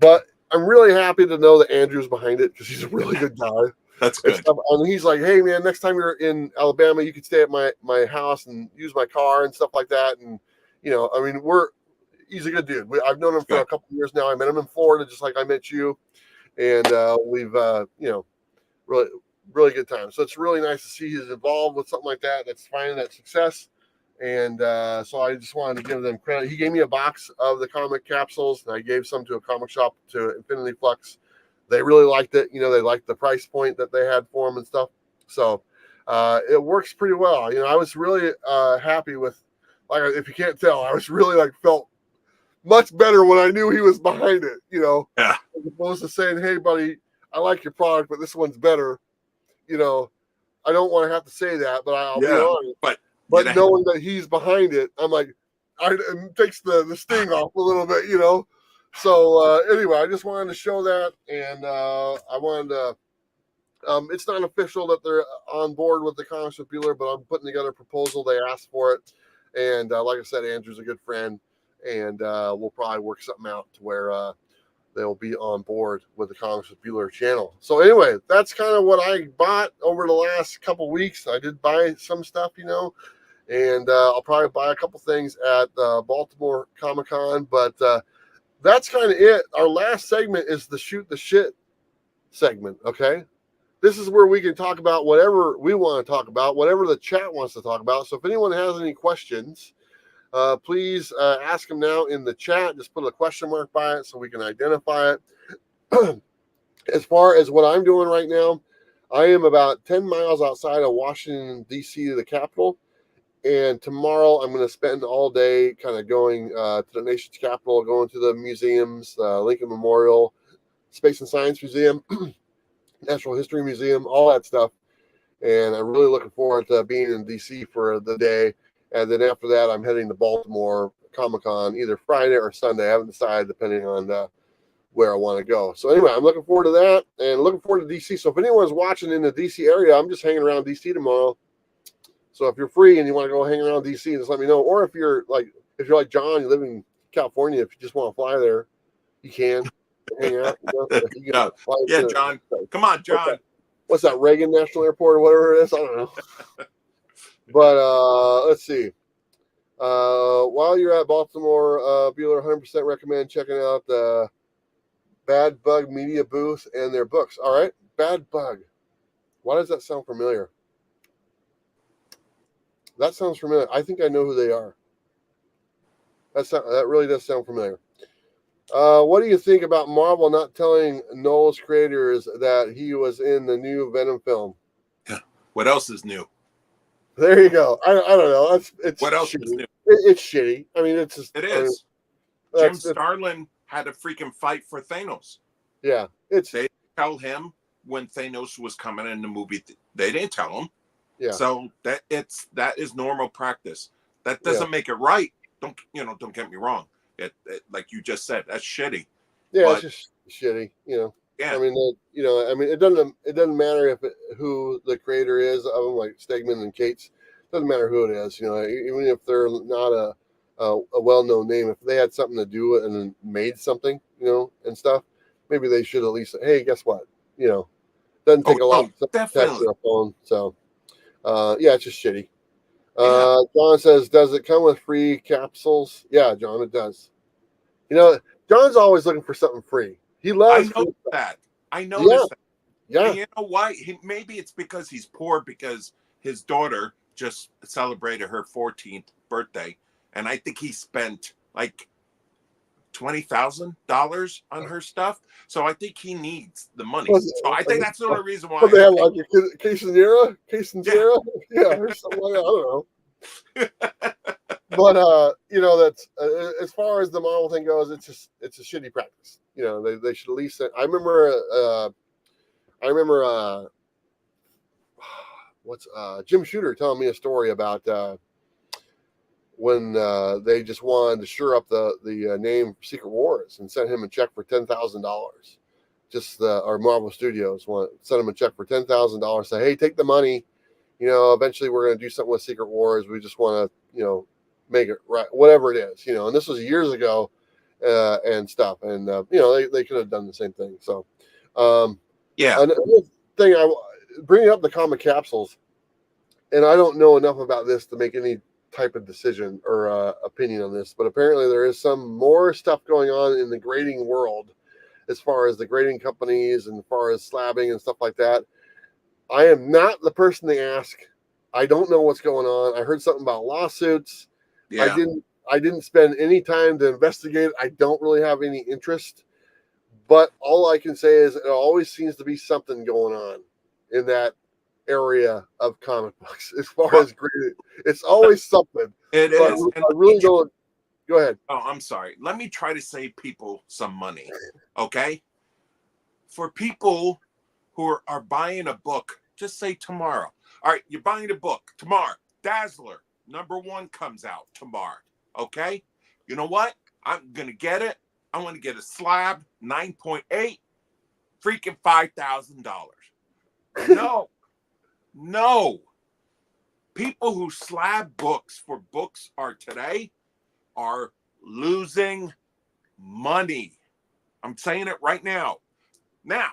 S1: But I'm really happy to know that Andrew's behind it because he's a really good guy.
S2: That's good.
S1: And he's like, hey, man, next time you're in Alabama, you could stay at my house and use my car and stuff like that. And, I mean, he's a good dude. I've known him for a couple of years now. I met him in Florida just like I met you. And we've, really, really good time. So it's really nice to see he's involved with something like that. That's finding that success. And so I just wanted to give them credit. He gave me a box of the Comic Capsules, and I gave some to a comic shop, to Infinity Flux. They really liked it. They liked the price point that they had for them and stuff. So it works pretty well. I was really happy with, like, if you can't tell, I was really felt much better when I knew he was behind it,
S2: Yeah.
S1: As opposed to saying, hey, buddy, I like your product, but this one's better. I don't want to have to say that, but I'll be honest. But knowing that he's behind it, I'm like, it takes the sting off a little bit, So anyway, I just wanted to show that, and I wanted to. It's not official that they're on board with the Comics with Bueller, but I'm putting together a proposal. They asked for it, and like I said, Andrew's a good friend, and we'll probably work something out to where they'll be on board with the Comics with Bueller channel. So anyway, that's kind of what I bought over the last couple weeks. I did buy some stuff, and I'll probably buy a couple things at Baltimore Comic-Con, but that's kind of it. Our last segment is the Shoot the Shit segment, okay? This is where we can talk about whatever we want to talk about, whatever the chat wants to talk about. So if anyone has any questions, please ask them now in the chat. Just put a question mark by it so we can identify it. As far as what I'm doing right now, I am about 10 miles outside of Washington, D.C. to the Capitol. And tomorrow I'm going to spend all day kind of going to the nation's capital, going to the museums, Lincoln Memorial, Space and Science Museum, Natural History Museum, all that stuff. And I'm really looking forward to being in D.C. for the day. And then after that, I'm heading to Baltimore Comic-Con either Friday or Sunday. I haven't decided, depending on where I want to go. So anyway, I'm looking forward to that and looking forward to D.C. So if anyone's watching in the D.C. area, I'm just hanging around D.C. tomorrow. So if you're free and you want to go hang around DC, just let me know. Or if you're like John, you live in California, if you just want to fly there, you can hang out.
S2: Yeah, John. Come on, John.
S1: What's that, Reagan National Airport or whatever it is? I don't know. But let's see. While you're at Baltimore, Bueller 100% recommend checking out the Bad Bug Media booth and their books. All right, Bad Bug. Why does that sound familiar? That sounds familiar. I think I know who they are. That really does sound familiar. What do you think about Marvel not telling Noel's creators that he was in the new Venom film?
S2: Yeah. What else is new?
S1: There you go. I don't know. It's
S2: What else is
S1: shitty.
S2: new?
S1: It's shitty. I mean, it's just.
S2: It
S1: I mean,
S2: is. Jim Starlin had a freaking fight for Thanos.
S1: Yeah,
S2: they didn't tell him when Thanos was coming in the movie. They didn't tell him.
S1: Yeah.
S2: So that is normal practice. That doesn't make it right. Don't get me wrong. It like you just said, that's shitty.
S1: Yeah,
S2: but,
S1: it's just shitty.
S2: Yeah.
S1: I mean, it doesn't matter who the creator is of them, like Stegman and Cates. It doesn't matter who it is. Even if they're not a well-known name, if they had something to do with it and then made something, and stuff, maybe they should at least say, hey, guess what? Doesn't take a lot to text or a phone. So, yeah, it's just shitty. John says, does it come with free capsules? Yeah, John, it does. John's always looking for something free. He loves.
S2: I know that. I noticed that.
S1: Yeah.
S2: And you know why? Maybe it's because he's poor, because his daughter just celebrated her 14th birthday, and I think he spent like $20,000 on her stuff. So I think he needs the money. So I think that's the only reason why.
S1: But they had like a quesadilla, yeah, or something like that. I don't know. But that's as far as the model thing goes, it's a shitty practice. They should at least. I remember what's Jim Shooter telling me a story about when they just wanted to shore up the name Secret Wars and sent him a check for $10,000. Our Marvel Studios sent him a check for $10,000. Say, hey, take the money. Eventually we're going to do something with Secret Wars. We just want to, make it right, whatever it is, and this was years ago, and stuff. And, they could have done the same thing. So,
S2: yeah.
S1: Another thing, bringing up the comic capsules, and I don't know enough about this to make any type of decision or opinion on this, but apparently there is some more stuff going on in the grading world as far as the grading companies and as far as slabbing and stuff like that. I am not the person to ask. I don't know what's going on. I heard something about lawsuits.
S2: Yeah.
S1: I didn't spend any time to investigate. I don't really have any interest. But all I can say is it always seems to be something going on in that area of comic books as far as grading. It's always something.
S2: It
S1: so
S2: is.
S1: I really don't. Go ahead.
S2: Oh, I'm sorry. Let me try to save people some money. Okay. For people who are buying a book, just say tomorrow. All right, you're buying a book tomorrow. Dazzler #1 comes out tomorrow. Okay. You know what? I'm gonna get it. I want to get a slab 9.8, freaking $5,000. No. People who slab books for books today are losing money. I'm saying it right now. Now,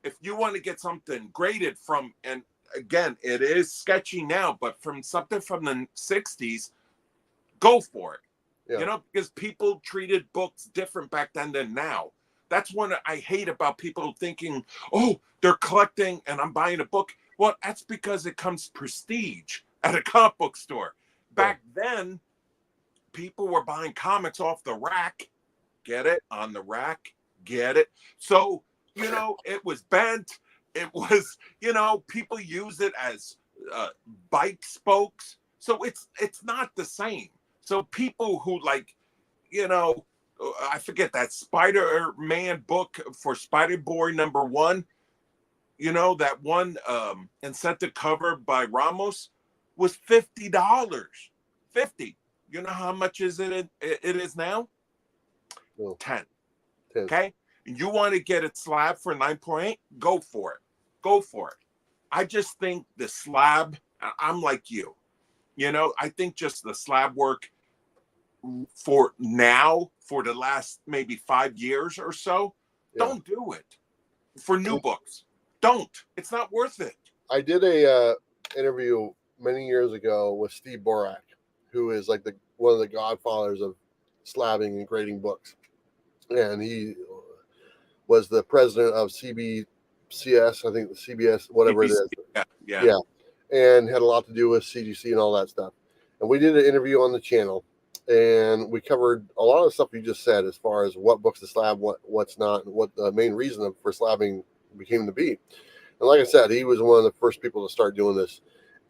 S2: if you want to get something graded from, and again, it is sketchy now, but from something from the 60s, go for it.
S1: Yeah.
S2: Because people treated books different back then than now. That's what I hate about people thinking, oh, they're collecting and I'm buying a book. Well, that's because it comes prestige at a comic book store. Back then, people were buying comics off the rack. Get it? On the rack. Get it? So, it was bent. It was, people use it as bike spokes. So it's not the same. So people who I forget that Spider-Man book for Spider-Boy #1, that one incentive cover by Ramos was $50. 50. You know how much it is now?
S1: No.
S2: 10.
S1: 10.
S2: Okay? You want to get it slab for 9.8? Go for it. I just think the slab, I'm like you. I think just the slab work for the last maybe 5 years or so, don't do it. For new books, don't. It's not worth it.
S1: I did a interview many years ago with Steve Borak, who is like one of the godfathers of slabbing and grading books. And he was the president of CBCS, I think the CBS, whatever
S2: CBC,
S1: it is.
S2: Yeah.
S1: And had a lot to do with CGC and all that stuff. And we did an interview on the channel, and we covered a lot of the stuff you just said as far as what books to slab, what's not, and what the main reason for slabbing became to be. And like I said, he was one of the first people to start doing this.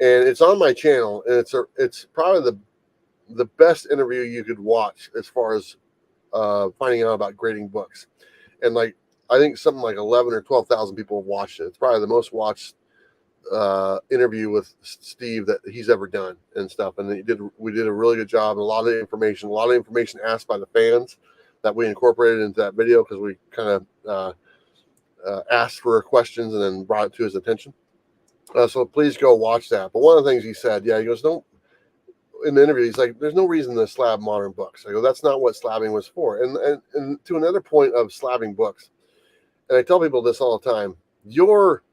S1: And it's on my channel, and it's probably the best interview you could watch as far as finding out about grading books. And like, I think something like 11 or 12,000 people have watched it. It's probably the most watched interview with Steve that he's ever done and stuff. And we did a really good job. And a lot of information asked by the fans that we incorporated into that video, because we kind of asked for questions and then brought it to his attention. So please go watch that. But one of the things he said, he goes, don't, in the interview, he's like, there's no reason to slab modern books. I go, that's not what slabbing was for. And to another point of slabbing books, and I tell people this all the time, your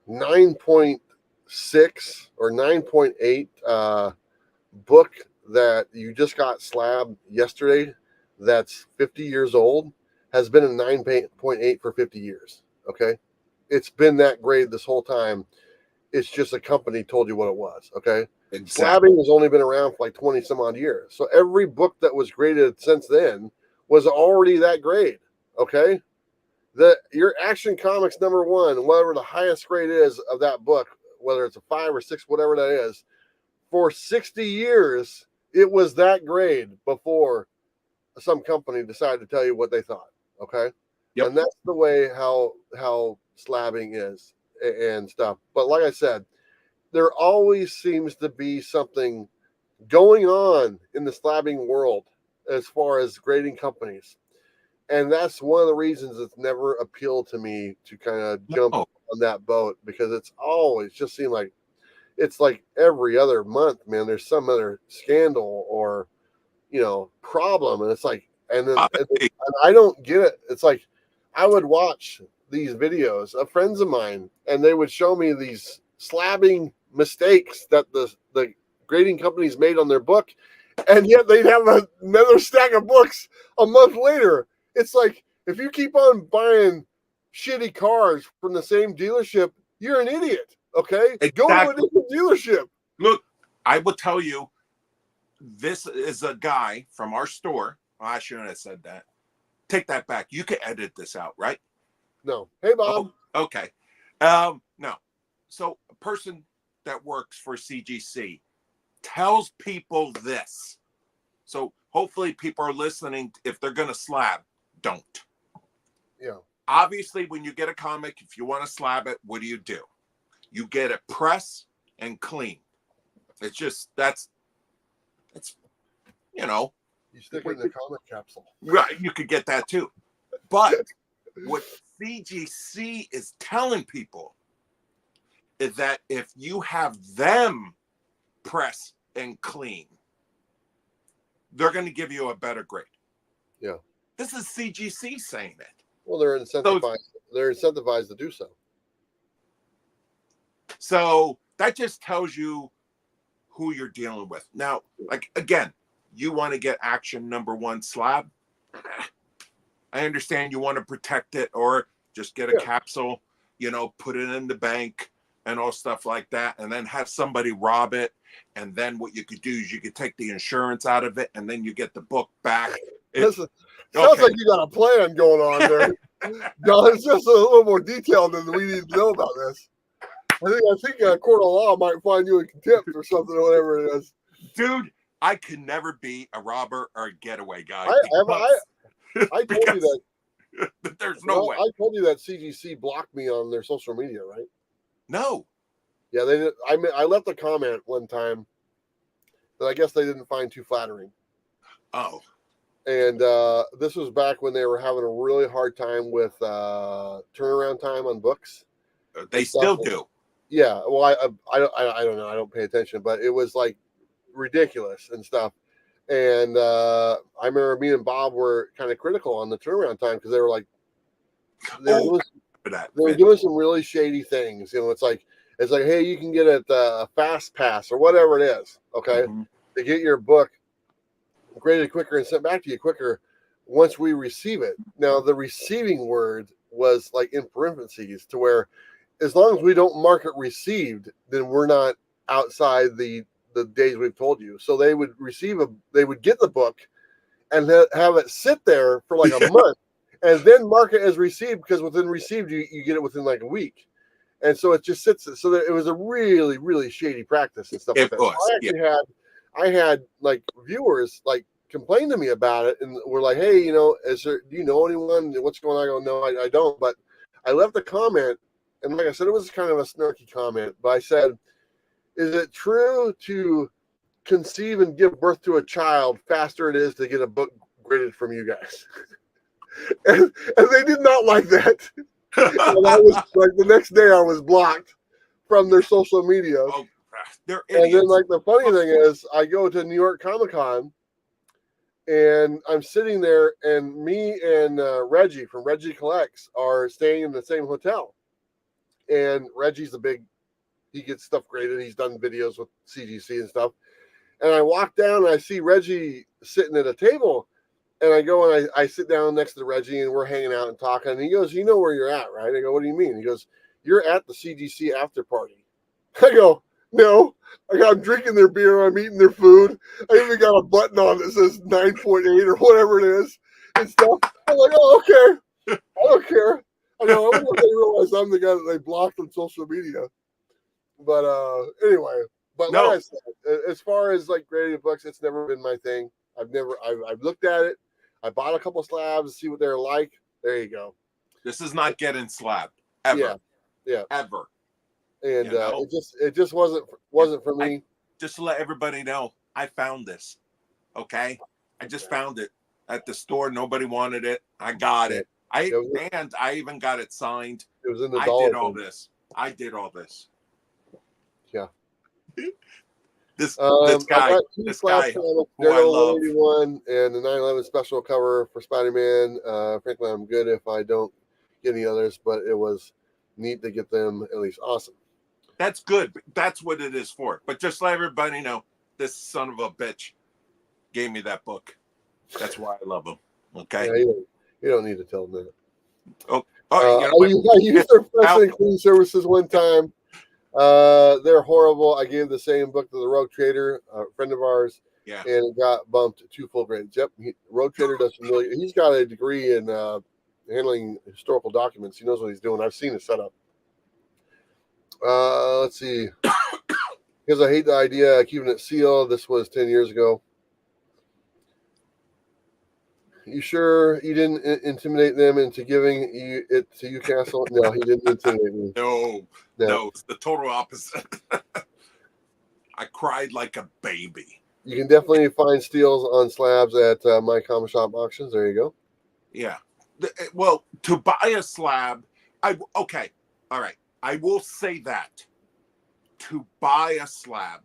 S1: 9.6 or 9.8 book that you just got slabbed yesterday, that's 50 years old, has been a 9.8 for 50 years. Okay. It's been that grade this whole time. It's just a company told you what it was. Okay. Exactly. Slabbing has only been around for like 20 some odd years. So every book that was graded since then was already that grade. Okay. Your Action Comics #1, whatever the highest grade is of that book, whether it's a 5 or 6, whatever that is, for 60 years, it was that grade before some company decided to tell you what they thought. Okay. Yep. And that's the way how slabbing is and stuff. But like I said, there always seems to be something going on in the slabbing world as far as grading companies. And that's one of the reasons it's never appealed to me to kind of jump on that boat, because it's always just seemed like it's like every other month, man, there's some other scandal or, problem. And it's like, and I don't get it. It's like, I would watch these videos of friends of mine, and they would show me these slabbing mistakes that the grading companies made on their book, and yet they'd have another stack of books a month later. It's like, if you keep on buying shitty cars from the same dealership, you're an idiot. Okay, exactly. Go to a different dealership.
S2: Look, I will tell you, this is a guy from our store. I shouldn't have said that. Take that back. You can edit this out, right?
S1: No. Hey, Bob.
S2: Oh, okay. No. So a person that works for CGC tells people this. So hopefully people are listening. If they're going to slab, don't.
S1: Yeah.
S2: Obviously, when you get a comic, if you want to slab it, what do? You get it press and clean. It's just,
S1: You stick it in the comic capsule.
S2: Right. You could get that too. But what CGC is telling people is that if you have them press and clean, they're going to give you a better grade.
S1: Yeah.
S2: This is CGC saying it.
S1: Well, they're incentivized to do so.
S2: So that just tells you who you're dealing with. Now, like, again, you want to get Action #1 slab. I understand you want to protect it, or just get a capsule, put it in the bank and all stuff like that, and then have somebody rob it. And then what you could do is you could take the insurance out of it, and then you get the book back.
S1: Sounds like you got a plan going on there. No, it's just a little more detailed than we need to know about this. I think a court of law might find you in contempt or something, or whatever it is.
S2: Dude, I could never be a robber or a getaway guy.
S1: I told you that.
S2: There's no way.
S1: I told you that CGC blocked me on their social media, right?
S2: No.
S1: Yeah, they did. I left a comment one time that I guess they didn't find too flattering.
S2: Oh.
S1: And this was back when they were having a really hard time with turnaround time on books.
S2: They still do.
S1: Yeah. Well, I don't know. I don't pay attention, but it was like ridiculous and stuff. And I remember me and Bob were kind of critical on the turnaround time, because they were like, they were doing some really shady things. It's like, hey, you can get it Fast Pass or whatever it is. Okay. Mm-hmm. To get your book graded quicker and sent back to you quicker once we receive it. Now, the receiving word was like in parentheses, to where as long as we don't mark it received, then we're not outside the days we've told you. So they would get the book and have it sit there for like a month, and then mark it as received, because within received you get it within like a week. And so it just sits. So that it was a really, really shady practice and stuff like
S2: It
S1: that. So
S2: was.
S1: I actually I had like viewers like complain to me about it, and we're like, "Hey, you know, do you know anyone? What's going on?" I go, "No, I don't." But I left a comment, and like I said, it was kind of a snarky comment, but I said, "Is it true to conceive and give birth to a child faster it is to get a book graded from you guys?" and they did not like that. And I was like, the next day I was blocked from their social media.
S2: Oh, they're
S1: And
S2: idiots.
S1: then, like, the funny thing is, I go to New York Comic Con, and I'm sitting there, and me and Reggie from Reggie Collects are staying in the same hotel. And Reggie's he gets stuff graded. He's done videos with CGC and stuff. And I walk down, and I see Reggie sitting at a table. And I go and I sit down next to Reggie, and we're hanging out and talking. And he goes, "You know where you're at, right?" I go, "What do you mean?" He goes, "You're at the CGC after party." I go, "No." I'm drinking their beer. I'm eating their food. I even got a button on that says 9.8 or whatever it is and stuff. I'm like, "Oh, okay. I don't care." I go, "I wonder if they realize I'm the guy that they blocked on social media." But anyway, but
S2: No.
S1: like I said, as far as like grading books, it's never been my thing. I've looked at it. I bought a couple slabs to see what they're like. There you go.
S2: This is not getting slabbed ever.
S1: Yeah.
S2: Ever.
S1: And it just wasn't for me.
S2: Just to let everybody know, I found this. Okay, I just found it at the store. Nobody wanted it. I got it. I even got it signed.
S1: It was in the
S2: I
S1: dollar.
S2: did all this. I did all this.
S1: Yeah.
S2: This
S1: I
S2: guy.
S1: got two
S2: This
S1: slab
S2: guy
S1: comics,
S2: who I love.
S1: 181 and the 9/11 special cover for Spider-Man. Frankly, I'm good if I don't get any others, but it was neat to get them at least. Awesome.
S2: That's good. That's what it is for. But just let everybody know, this son of a bitch gave me that book. That's why I love him. Okay.
S1: Yeah, you don't need to tell them that.
S2: I
S1: used their press and clean services one time. They're horrible. I gave the same book to the Rogue Trader, a friend of ours, and it got bumped 2 full grades. Yep, Rogue Trader does familiar. He's got a degree in handling historical documents. He knows what he's doing. I've seen his setup. Let's see. Because I hate the idea of keeping it sealed. This was 10 years ago. You sure you didn't intimidate them into giving it to you, Castle? No, he didn't intimidate me.
S2: No, it's the total opposite. I cried like a baby.
S1: You can definitely find steals on slabs at my comic shop auctions. There you go.
S2: Yeah. Well, to buy a slab, all right. I will say that to buy a slab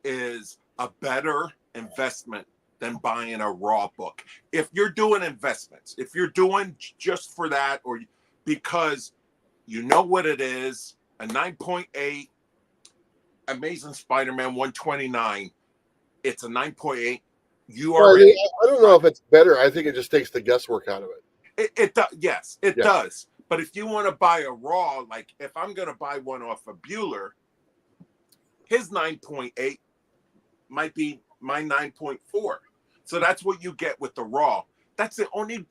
S2: is a better investment than buying a raw book. If you're doing investments, if you're doing just for that, or because you know what it is, a 9.8 Amazing Spider-Man 129, it's a 9.8. You already.
S1: I don't know if it's better. I think it just takes the guesswork out of it.
S2: It does. Yes, it does. But if you want to buy a raw, like if I'm going to buy one off of Bueller, his 9.8 might be my 9.4. So that's what you get with the raw. That's the only,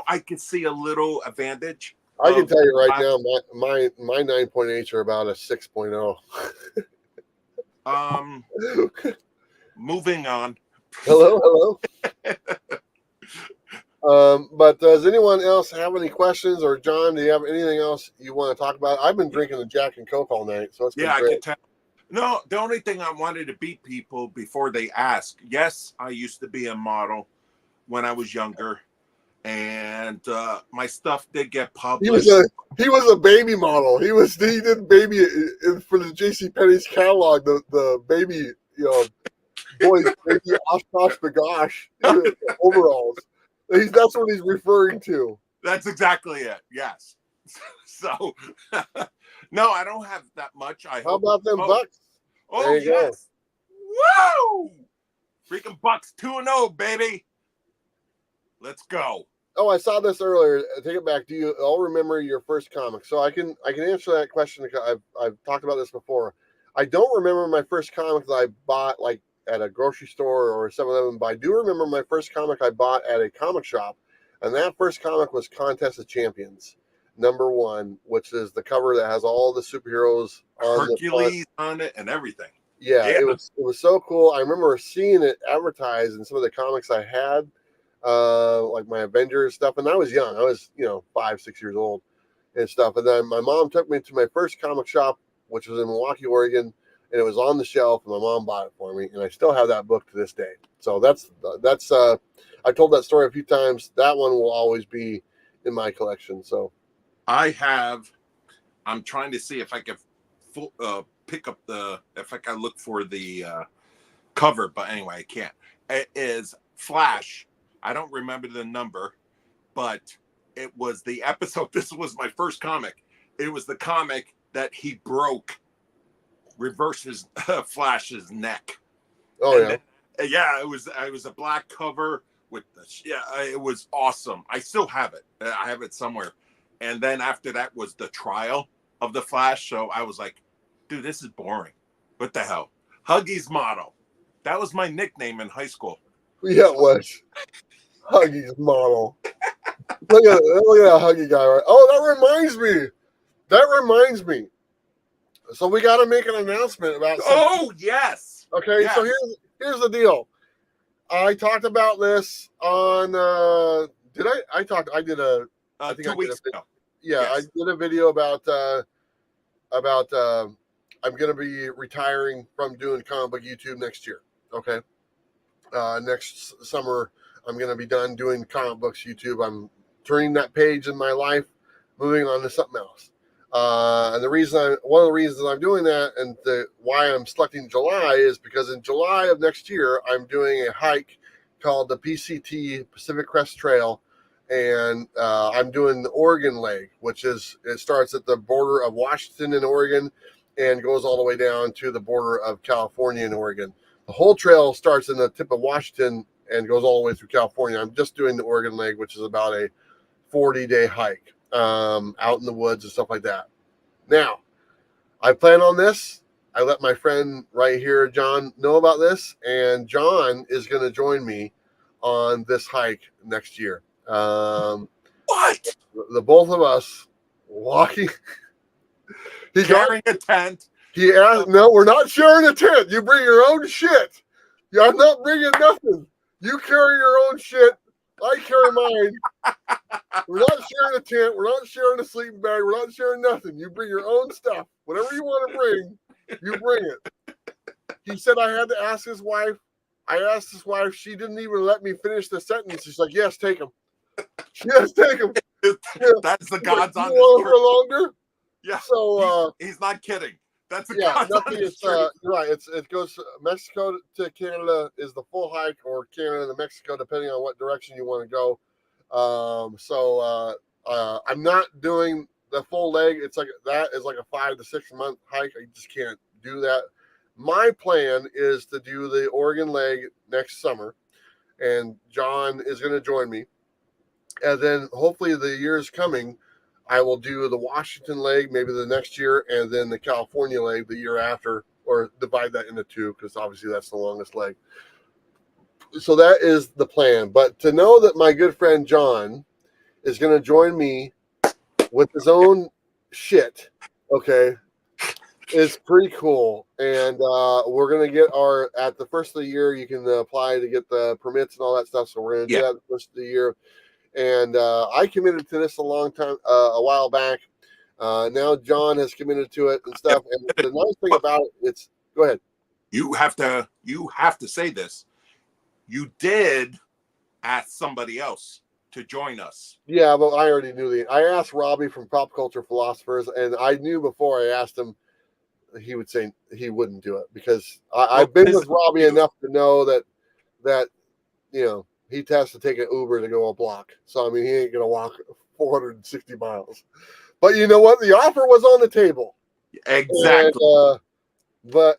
S2: I could see a little advantage.
S1: I can tell you right now, my 9.8s are about a 6.0.
S2: Moving on.
S1: Hello. But does anyone else have any questions? Or John, do you have anything else you want to talk about? I've been drinking the Jack and Coke all night, so it's been great.
S2: I can tell. No, the only thing I wanted to beat people before they ask. Yes, I used to be a model when I was younger, and my stuff did get published.
S1: He was a baby model. He did baby for the JCPenney's catalog. The baby, boys, baby Oshkosh Bagosh overalls. That's what he's referring to.
S2: That's exactly it. Yes. So, no, I don't have that much. How
S1: about them Bucks?
S2: Oh, yes. Woo! Freaking Bucks 2-0, baby. Let's go.
S1: Oh, I saw this earlier. Take it back. Do you all remember your first comic? So I can answer that question. I've talked about this before. I don't remember my first comic that I bought like at a grocery store or 7-Eleven, but I do remember my first comic I bought at a comic shop, and that first comic was Contest of Champions, #1, which is the cover that has all the superheroes on the front.
S2: Hercules on it and everything.
S1: Yeah,
S2: Yeah.
S1: it was so cool. I remember seeing it advertised in some of the comics I had, like my Avengers stuff, and I was young. I was 5, 6 years old and stuff. And then my mom took me to my first comic shop, which was in Milwaukee, Oregon, and it was on the shelf, and my mom bought it for me, and I still have that book to this day. So that's I told that story a few times. That one will always be in my collection. So
S2: I'm trying to see if I can pick up if I can look for the cover, but anyway, I can't. It is Flash. I don't remember the number, but it was the episode. This was my first comic. It was the comic that he broke reverses Flash's neck.
S1: Oh,
S2: and yeah. It was a black cover with it was awesome. I still have it. I have it somewhere. And then after that was the trial of the Flash. So I was like, dude, this is boring. What the hell? Huggy's Model. That was my nickname in high school.
S1: Yeah, it was. Huggy's Model. Look at that Huggy guy, right? Oh, that reminds me. So we got to make an announcement about something.
S2: Oh, yes.
S1: Okay,
S2: yes.
S1: So here's the deal. I talked about this on did I talked I did a I think
S2: 2 weeks ago.
S1: Yeah, yes. I did a video about I'm going to be retiring from doing comic book YouTube next year. Okay. Next summer I'm going to be done doing comic books YouTube. I'm turning that page in my life, moving on to something else. And one of the reasons I'm doing that and why I'm selecting July is because in July of next year, I'm doing a hike called the PCT Pacific Crest Trail. And I'm doing the Oregon leg, it starts at the border of Washington and Oregon and goes all the way down to the border of California and Oregon. The whole trail starts in the tip of Washington and goes all the way through California. I'm just doing the Oregon leg, which is about a 40-day hike out in the woods and stuff like that. Now, I plan on this. I let my friend right here, John, know about this, and John is going to join me on this hike next year.
S2: What?
S1: The both of us walking.
S2: Carrying a tent.
S1: He asked, no, we're not sharing a tent. You bring your own shit. I'm not bringing nothing. You carry your own shit. I carry mine. We're not sharing a tent. We're not sharing a sleeping bag. We're not sharing nothing. You bring your own stuff. Whatever you want to bring, you bring it. He said I had to ask his wife. I asked his wife. She didn't even let me finish the sentence. She's like, yes, take him. Yes, take him.
S2: That's the God's
S1: like,
S2: honest
S1: you
S2: truth.
S1: longer?
S2: Yeah.
S1: So
S2: he's not kidding. That's the
S1: God's
S2: honest truth.
S1: You're right. It goes Mexico to Canada is the full hike, or Canada to Mexico, depending on what direction you want to go. I'm not doing the full leg. It's like that is like a 5 to 6 month hike. I just can't do that. My plan is to do the Oregon leg next summer, and John is going to join me. And then hopefully the years coming, I will do the Washington leg maybe the next year, and then the California leg the year after, or divide that into 2 because obviously that's the longest leg. So that is the plan. But to know that my good friend John is going to join me with his own shit, okay, is pretty cool. And we're going to get at the first of the year, you can apply to get the permits and all that stuff. So we're going to do that the first of the year. And I committed to this a while back. Now John has committed to it and stuff. And the nice thing about it, go ahead.
S2: You have to say this. You did ask somebody else to join us.
S1: Yeah, but I already knew I asked Robbie from Pop Culture Philosophers, and I knew before I asked him, he would say he wouldn't do it because I've been with Robbie enough to know that he has to take an Uber to go a block. So I mean, he ain't gonna walk 460 miles. But you know what? The offer was on the table.
S2: Exactly.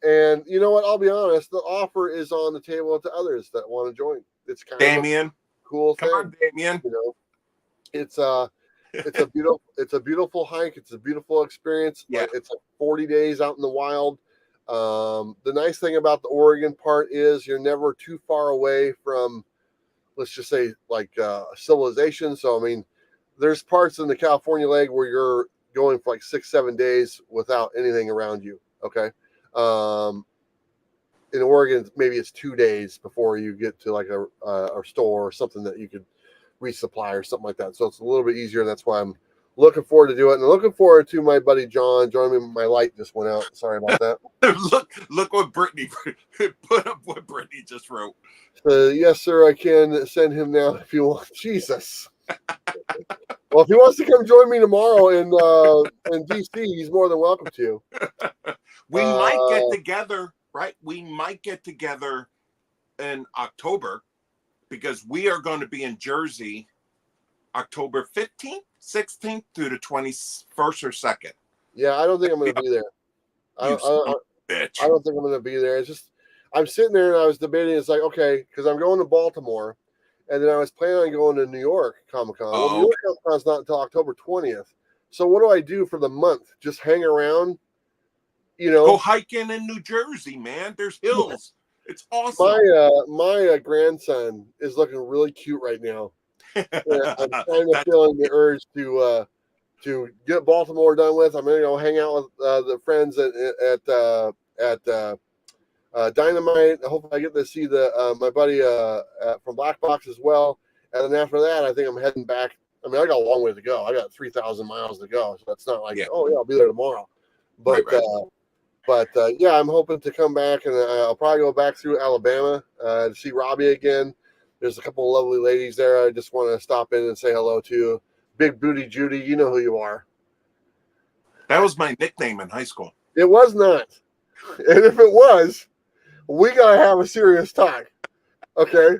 S1: And you know what? I'll be honest. The offer is on the table to others that want to join. It's kind
S2: Damien,
S1: of a cool thing.
S2: Come on, Damien.
S1: It's a beautiful hike. It's a beautiful experience.
S2: Yeah.
S1: It's like 40 days out in the wild. The nice thing about the Oregon part is you're never too far away from, let's just say, like civilization. So I mean, there's parts in the California leg where you're going for like 6-7 days without anything around you. Okay. In Oregon, maybe it's 2 days before you get to like a store or something that you could resupply or something like that. So it's a little bit easier. That's why I'm looking forward to do it. And looking forward to my buddy John joining me. My light just went out. Sorry about that.
S2: look what Brittany put up. What Brittany just wrote.
S1: Yes, sir. I can send him now if you want. Jesus. Well, if he wants to come join me tomorrow in DC, he's more than welcome to.
S2: We might get together, right? We might get together in October because we are going to be in Jersey October 15th, 16th through the 21st or 2nd.
S1: Yeah, I don't think I'm going to be there. I don't think I'm going to be there. It's just, I'm sitting there and I was debating. It's like, okay, because I'm going to Baltimore. And then I was planning on going to New York Comic-Con.
S2: Oh,
S1: well, New York Comic-Con is not until October 20th. So what do I do for the month? Just hang around, you know?
S2: Go hiking in New Jersey, man. There's hills. It's awesome.
S1: My grandson is looking really cute right now. I'm kind of feeling the urge to get Baltimore done with. I'm going to go hang out with the friends at Dynamite. Hopefully I get to see my buddy from Blackbox as well. And then after that, I think I'm heading back. I mean, I got a long way to go. I got 3,000 miles to go. So it's not like, oh, yeah, I'll be there tomorrow. But, right. Yeah, I'm hoping to come back, and I'll probably go back through Alabama to see Robbie again. There's a couple of lovely ladies there I just want to stop in and say hello to. Big Booty Judy, you know who you are.
S2: That was my nickname in high school.
S1: It was not. And if it was, we got to have a serious talk. Okay?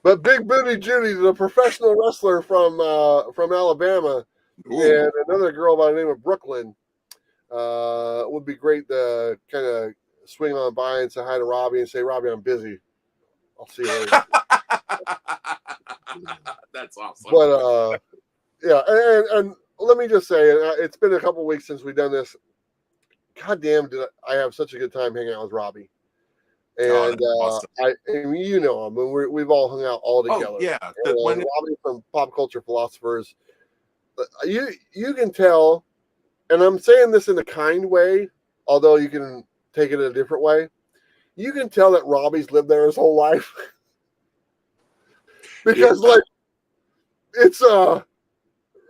S1: But Big Booty Judy, the professional wrestler from Alabama, and another girl by the name of Brooklyn, would be great to kind of swing on by and say hi to Robbie and say, Robbie, I'm busy. I'll see you later.
S2: That's awesome.
S1: But, yeah, and let me just say, it's been a couple weeks since we've done this. God damn, did I have such a good time hanging out with Robbie. And
S2: awesome.
S1: I mean, you know him, and we've all hung out all together.
S2: Oh, yeah.
S1: Robbie from Pop Culture Philosophers, you can tell, and I'm saying this in a kind way, although you can take it in a different way. You can tell that Robbie's lived there his whole life. Because like it's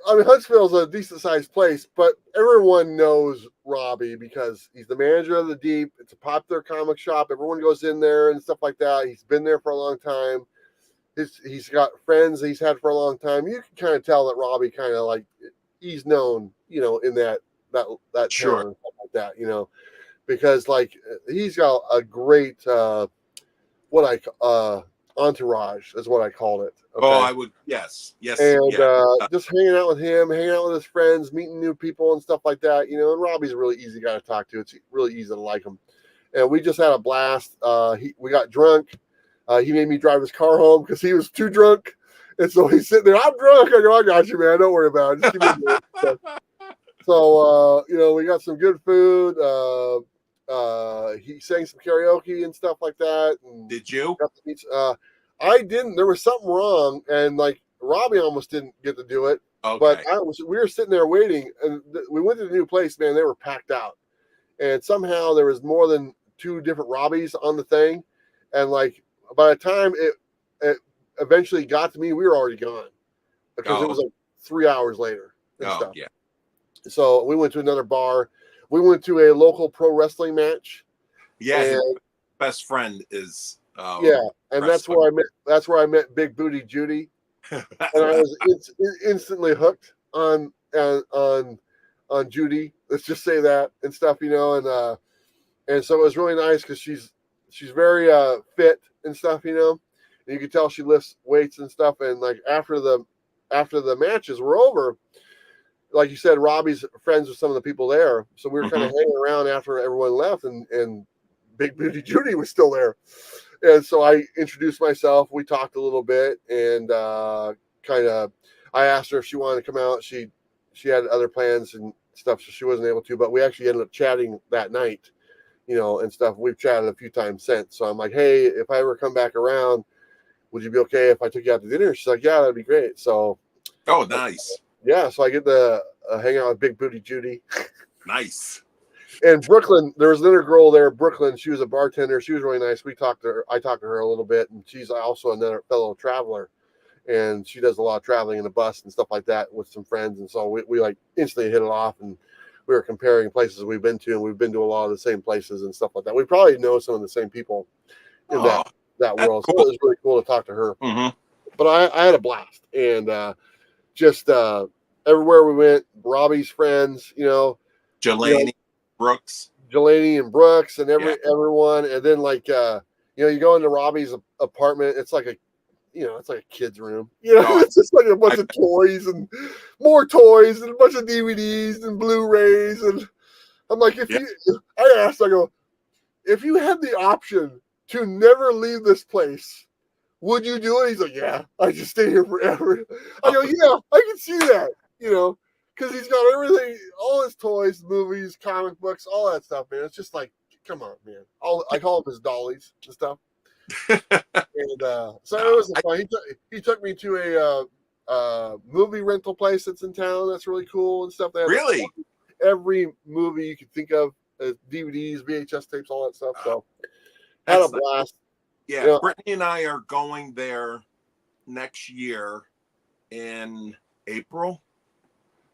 S1: I mean, Huntsville's a decent sized place, but everyone knows Robbie because he's the manager of the Deep. It's a popular comic shop. Everyone goes in there and stuff like that. He's been there for a long time. He's got friends he's had for a long time. You can kind of tell that Robbie kind of like he's known, you know, in that
S2: sure.
S1: town and stuff like that, you know, because like he's got a great entourage is what I called it.
S2: Okay? Oh, I would, yes.
S1: And just hanging out with him, hanging out with his friends, meeting new people and stuff like that, you know. And Robbie's a really easy guy to talk to. It's really easy to like him. And we just had a blast. We got drunk. He made me drive his car home because he was too drunk. And so he's sitting there, I'm drunk. I go, I got you, man. Don't worry about it. Just give me a So, you know, we got some good food. He sang some karaoke and stuff like that. And
S2: did you?
S1: I didn't. There was something wrong, and like Robbie almost didn't get to do it.
S2: Okay.
S1: But we were sitting there waiting, and we went to the new place. Man, they were packed out, and somehow there was more than 2 different Robbies on the thing, and like by the time it eventually got to me, we were already gone because it was like 3 hours later and stuff.
S2: Yeah.
S1: So we went to another bar. We went to a local pro wrestling match.
S2: Yeah, his best friend is.
S1: And that's where I met Big Booty Judy, and I was instantly hooked on Judy. Let's just say that and stuff, you know, and so it was really nice because she's very fit and stuff, you know, and you could tell she lifts weights and stuff. And like after the matches were over, like you said, Robbie's friends with some of the people there, so we were kind of hanging around after everyone left, and Big Booty Judy was still there. And so I introduced myself. We talked a little bit, and I asked her if she wanted to come out. She had other plans and stuff, so she wasn't able to. But we actually ended up chatting that night, you know, and stuff. We've chatted a few times since. So I'm like, hey, if I ever come back around, would you be okay if I took you out to dinner? She's like, yeah, that'd be great. So
S2: Oh, nice.
S1: Yeah, so I get to hang out with Big Booty Judy.
S2: Nice.
S1: In Brooklyn, there was another girl there in Brooklyn. She was a bartender. She was really nice. We talked to her. I talked to her a little bit, and she's also another fellow traveler. And she does a lot of traveling in the bus and stuff like that with some friends. And so we like instantly hit it off, and we were comparing places we've been to, and we've been to a lot of the same places and stuff like that. We probably know some of the same people in that
S2: That's
S1: world. So
S2: cool.
S1: it was really cool to talk to her.
S2: Mm-hmm.
S1: But I had a blast, and just everywhere we went, Robbie's friends,
S2: Jelani Brooks.
S1: Jelani and Brooks and everyone. And then you go into Robbie's apartment, it's like it's like a kid's room. It's just like a bunch of toys and more toys and a bunch of DVDs and Blu-rays. And I'm like, I asked, I go, if you had the option to never leave this place, would you do it? He's like, yeah, I just stay here forever. I go, yeah, I can see that, because he's got everything, all his toys, movies, comic books, all that stuff, man. It's just like, come on, man. I call them his dollies and stuff. And so it was fun. He took me to a movie rental place that's in town that's really cool and stuff. They have
S2: Really?
S1: every movie you could think of, DVDs, VHS tapes, all that stuff. So had a blast.
S2: Yeah, Brittany and I are going there next year in April,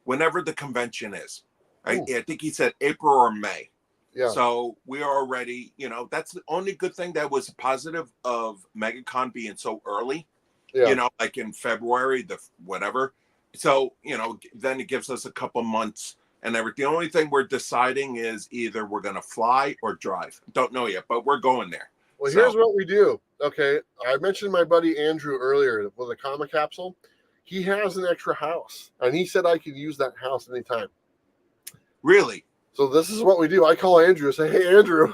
S2: whenever the convention is. I think he said April or May. Yeah. So we are already, that's the only good thing that was positive of MegaCon being so early, like in February, whatever. So, then it gives us a couple months and everything. The only thing we're deciding is either we're going to fly or drive. Don't know yet, but we're going there.
S1: Well, here's what we do. Okay. I mentioned my buddy Andrew earlier with a comic capsule. He has an extra house, and he said I could use that house anytime.
S2: Really?
S1: So this is what we do. I call Andrew and say, hey, Andrew.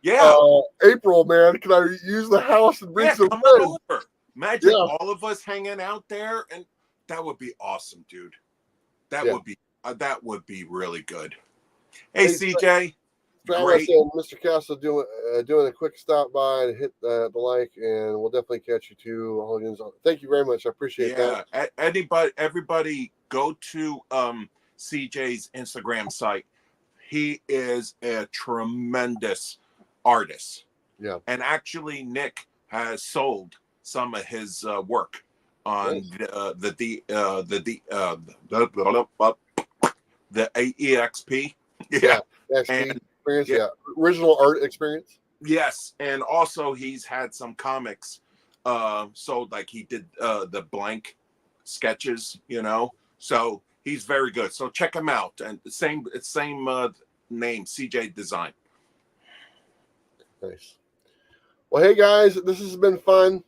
S2: Yeah.
S1: April, man, can I use the house and bring some
S2: come
S1: friends?
S2: on over. Imagine all of us hanging out there, and that would be awesome, dude. That would be really good. Hey CJ.
S1: Great. Mr. Castle doing a quick stop by and hit the like, and we'll definitely catch you too. Thank you very much. I appreciate that.
S2: Everybody go to CJ's Instagram site. He is a tremendous artist. Yeah. And actually, Nick has sold some of his work on the EXP. Yeah. And
S1: experience, original art experience.
S2: Yes, and also he's had some comics. So like he did the blank sketches, So he's very good. So check him out. And same name, CJ Design.
S1: Nice. Well, hey guys, this has been fun.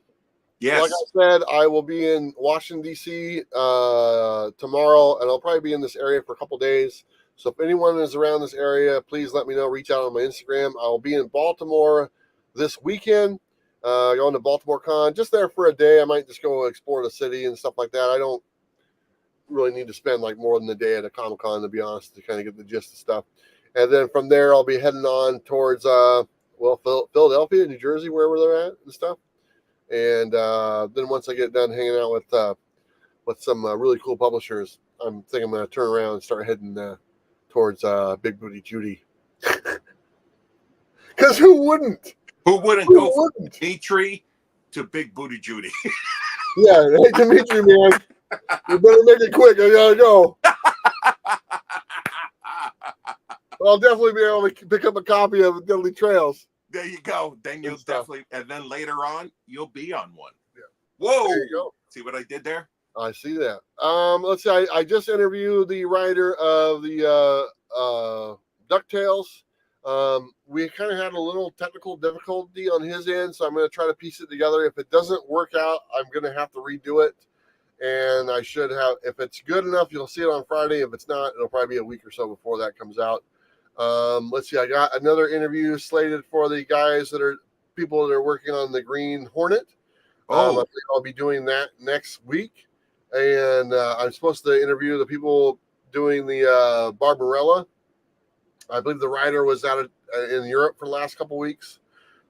S1: Yes. Like I said, I will be in Washington D.C. Tomorrow, and I'll probably be in this area for a couple days. So if anyone is around this area, please let me know. Reach out on my Instagram. I will be in Baltimore this weekend, going to Baltimore Con. Just there for a day. I might just go explore the city and stuff like that. I don't really need to spend like more than a day at a Comic Con, to be honest, to kind of get the gist of stuff. And then from there, I'll be heading on towards Philadelphia, New Jersey, wherever they're at and stuff. And then once I get done hanging out with some really cool publishers, I'm thinking I'm going to turn around and start heading towards Big Booty Judy. Because who wouldn't?
S2: Who wouldn't go from Dimitri to Big Booty Judy?
S1: Yeah, hey Dimitri, man. You better make it quick. I gotta go. I'll definitely be able to pick up a copy of Deadly Trails.
S2: There you go. Then you'll definitely, and then later on, you'll be on one. Yeah. Whoa. There you go. See what I did there?
S1: I see that. Let's see. I just interviewed the writer of the DuckTales. We kind of had a little technical difficulty on his end, so I'm going to try to piece it together. If it doesn't work out, I'm going to have to redo it. And I should have, if it's good enough, you'll see it on Friday. If it's not, it'll probably be a week or so before that comes out. Let's see. I got another interview slated for the people that are working on the Green Hornet. I think I'll be doing that next week. And I'm supposed to interview the people doing the Barbarella. I believe the writer was out in Europe for the last couple weeks.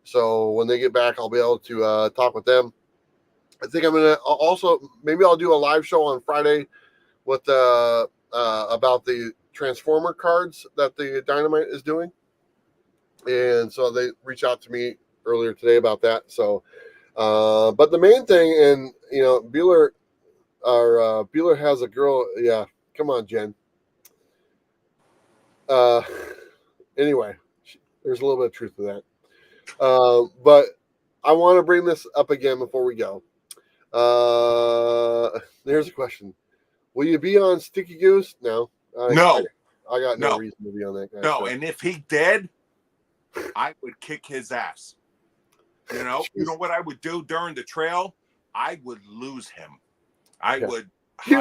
S1: So when they get back, I'll be able to talk with them. I think I'm gonna also maybe I'll do a live show on Friday with about the Transformer cards that the Dynamite is doing, and so they reached out to me earlier today about that. So, but the main thing, and Bueller, Bueller has a girl. Yeah, come on, Jen. Anyway, there's a little bit of truth to that. But I want to bring this up again before we go. There's a question. Will you be on Sticky Goose? No.
S2: No.
S1: I got no
S2: No.
S1: reason to be on that guy.
S2: No,
S1: So.
S2: and if he did, I would kick his ass. You know what I would do during the trail? I would lose him. I would.
S1: We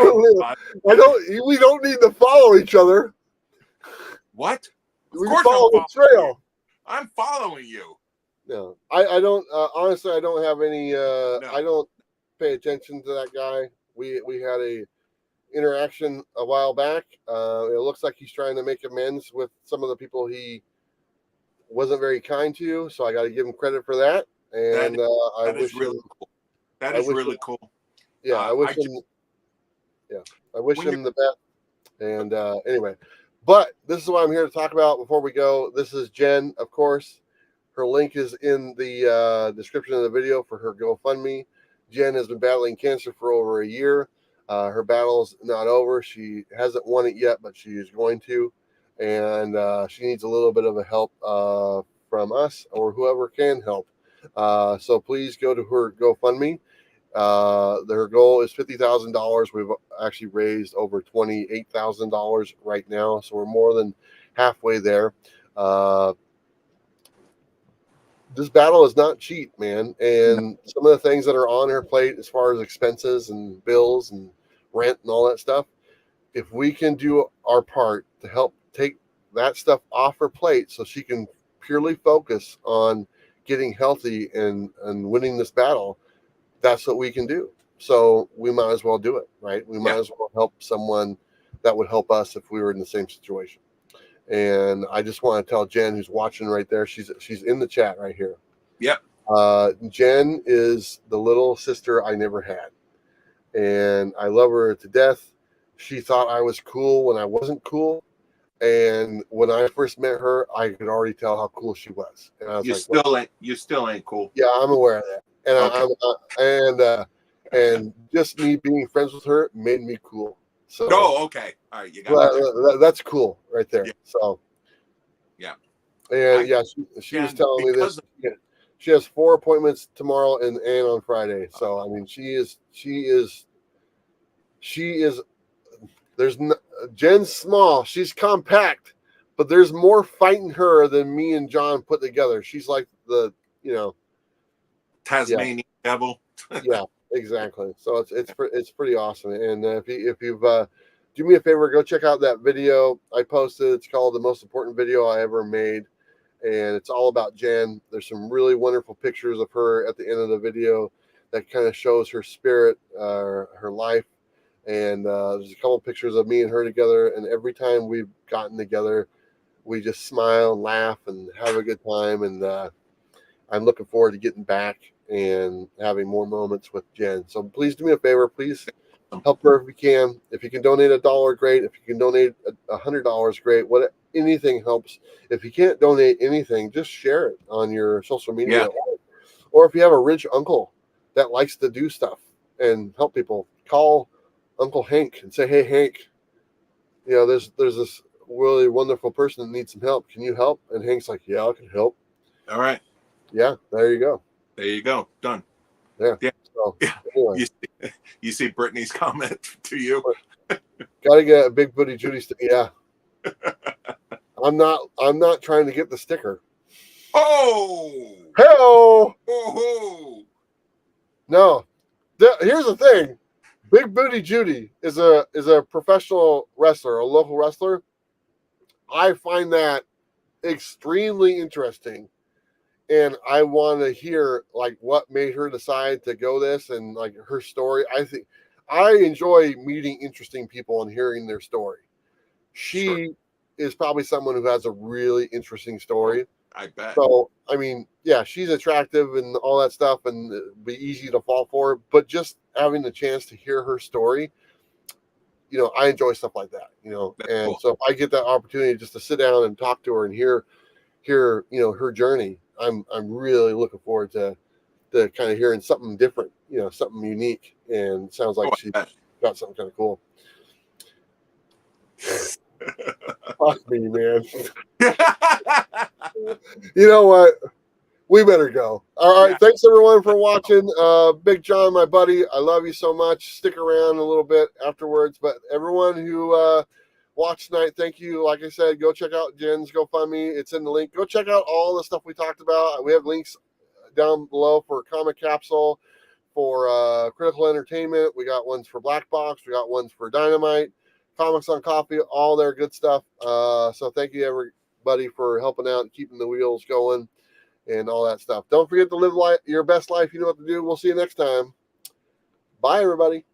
S1: don't need to follow each other.
S2: What?
S1: We follow the trail.
S2: I'm following you.
S1: No, I don't. Honestly, I don't have any.
S2: No.
S1: I don't pay attention to that guy. We had a interaction a while back. It looks like he's trying to make amends with some of the people he wasn't very kind to. So I got to give him credit for that. And I wish
S2: really
S1: him.
S2: Cool. That is really cool.
S1: Yeah, I wish him. Yeah, I wish him the best. And anyway, but this is what I'm here to talk about before we go. This is Jen, of course. Her link is in the description of the video for her GoFundMe. Jen has been battling cancer for over a year. Her battle's not over. She hasn't won it yet, but she is going to. And she needs a little bit of a help from us or whoever can help. So please go to her GoFundMe. Their goal is $50,000. We've actually raised over $28,000 right now. So we're more than halfway there. This battle is not cheap, man. And some of the things that are on her plate as far as expenses and bills and rent and all that stuff, if we can do our part to help take that stuff off her plate so she can purely focus on getting healthy and winning this battle, that's what we can do. So we might as well do it, right? We might as well help someone that would help us if we were in the same situation. And I just want to tell Jen, who's watching right there, she's in the chat right here.
S2: Yep.
S1: Jen is the little sister I never had, and I love her to death. She thought I was cool when I wasn't cool, and when I first met her, I could already tell how cool she was. And I was
S2: you still ain't cool.
S1: Yeah, I'm aware of that. And
S2: okay.
S1: And just me being friends with her made me cool. So,
S2: okay. All right, you got
S1: that's cool right there.
S2: Yeah.
S1: So,
S2: yeah.
S1: And she was telling me this. She has 4 appointments tomorrow and on Friday. So I mean, she is. There's Jen's small. She's compact, but there's more fight in her than me and John put together. She's like the
S2: Tasmanian devil.
S1: Yeah, exactly. So it's pretty awesome. And if you've do me a favor, go check out that video I posted. It's called The Most Important Video I Ever Made, and it's all about Jen. There's some really wonderful pictures of her at the end of the video that kind of shows her spirit, her life. And there's a couple pictures of me and her together. And every time we've gotten together, we just smile and laugh and have a good time. And I'm looking forward to getting back and having more moments with Jen. So please do me a favor. Please help her if you can. If you can donate $1, great. If you can donate $100, great. Anything helps. If you can't donate anything, just share it on your social media.
S2: Yeah.
S1: Or if you have a rich uncle that likes to do stuff and help people, call Uncle Hank and say, "Hey, Hank, there's this really wonderful person that needs some help. Can you help?" And Hank's like, "Yeah, I can help."
S2: All right.
S1: Yeah, there you go.
S2: There you go. Done.
S1: Yeah.
S2: So, anyway. You see Brittany's comment to you.
S1: Got to get a big booty Judy sticker. Yeah. I'm not trying to get the sticker.
S2: Oh.
S1: Hello.
S2: Oh.
S1: No. Here's the thing. Big Booty Judy is a professional wrestler, a local wrestler. I find that extremely interesting. And I want to hear like what made her decide to go this and like her story. I think I enjoy meeting interesting people and hearing their story. She is probably someone who has a really interesting story.
S2: I bet.
S1: So, I mean, yeah, she's attractive and all that stuff, and it'd be easy to fall for. But just having the chance to hear her story, you know, I enjoy stuff like that, you know.
S2: That's
S1: And
S2: cool.
S1: so if I get that opportunity just to sit down and talk to her and hear, you know, her journey, I'm really looking forward to kind of hearing something different, you know, something unique. And it sounds
S2: Oh,
S1: like
S2: I
S1: she
S2: bet.
S1: got something kind of cool. Fuck me, man. You know what? We better go. All right.
S2: Yeah.
S1: Thanks everyone for watching. Big John, my buddy, I love you so much. Stick around a little bit afterwards. But everyone who watched tonight, thank you. Like I said, go check out Jenn's GoFundMe. It's in the link. Go check out all the stuff we talked about. We have links down below for Comic Capsule, for Critical Entertainment. We got ones for Blackbox. We got ones for Dynamite, Comics on Coffee, all their good stuff. So thank you everybody for helping out and keeping the wheels going and all that stuff. Don't forget to live your best life. You know what to do. We'll see you next time. Bye, everybody.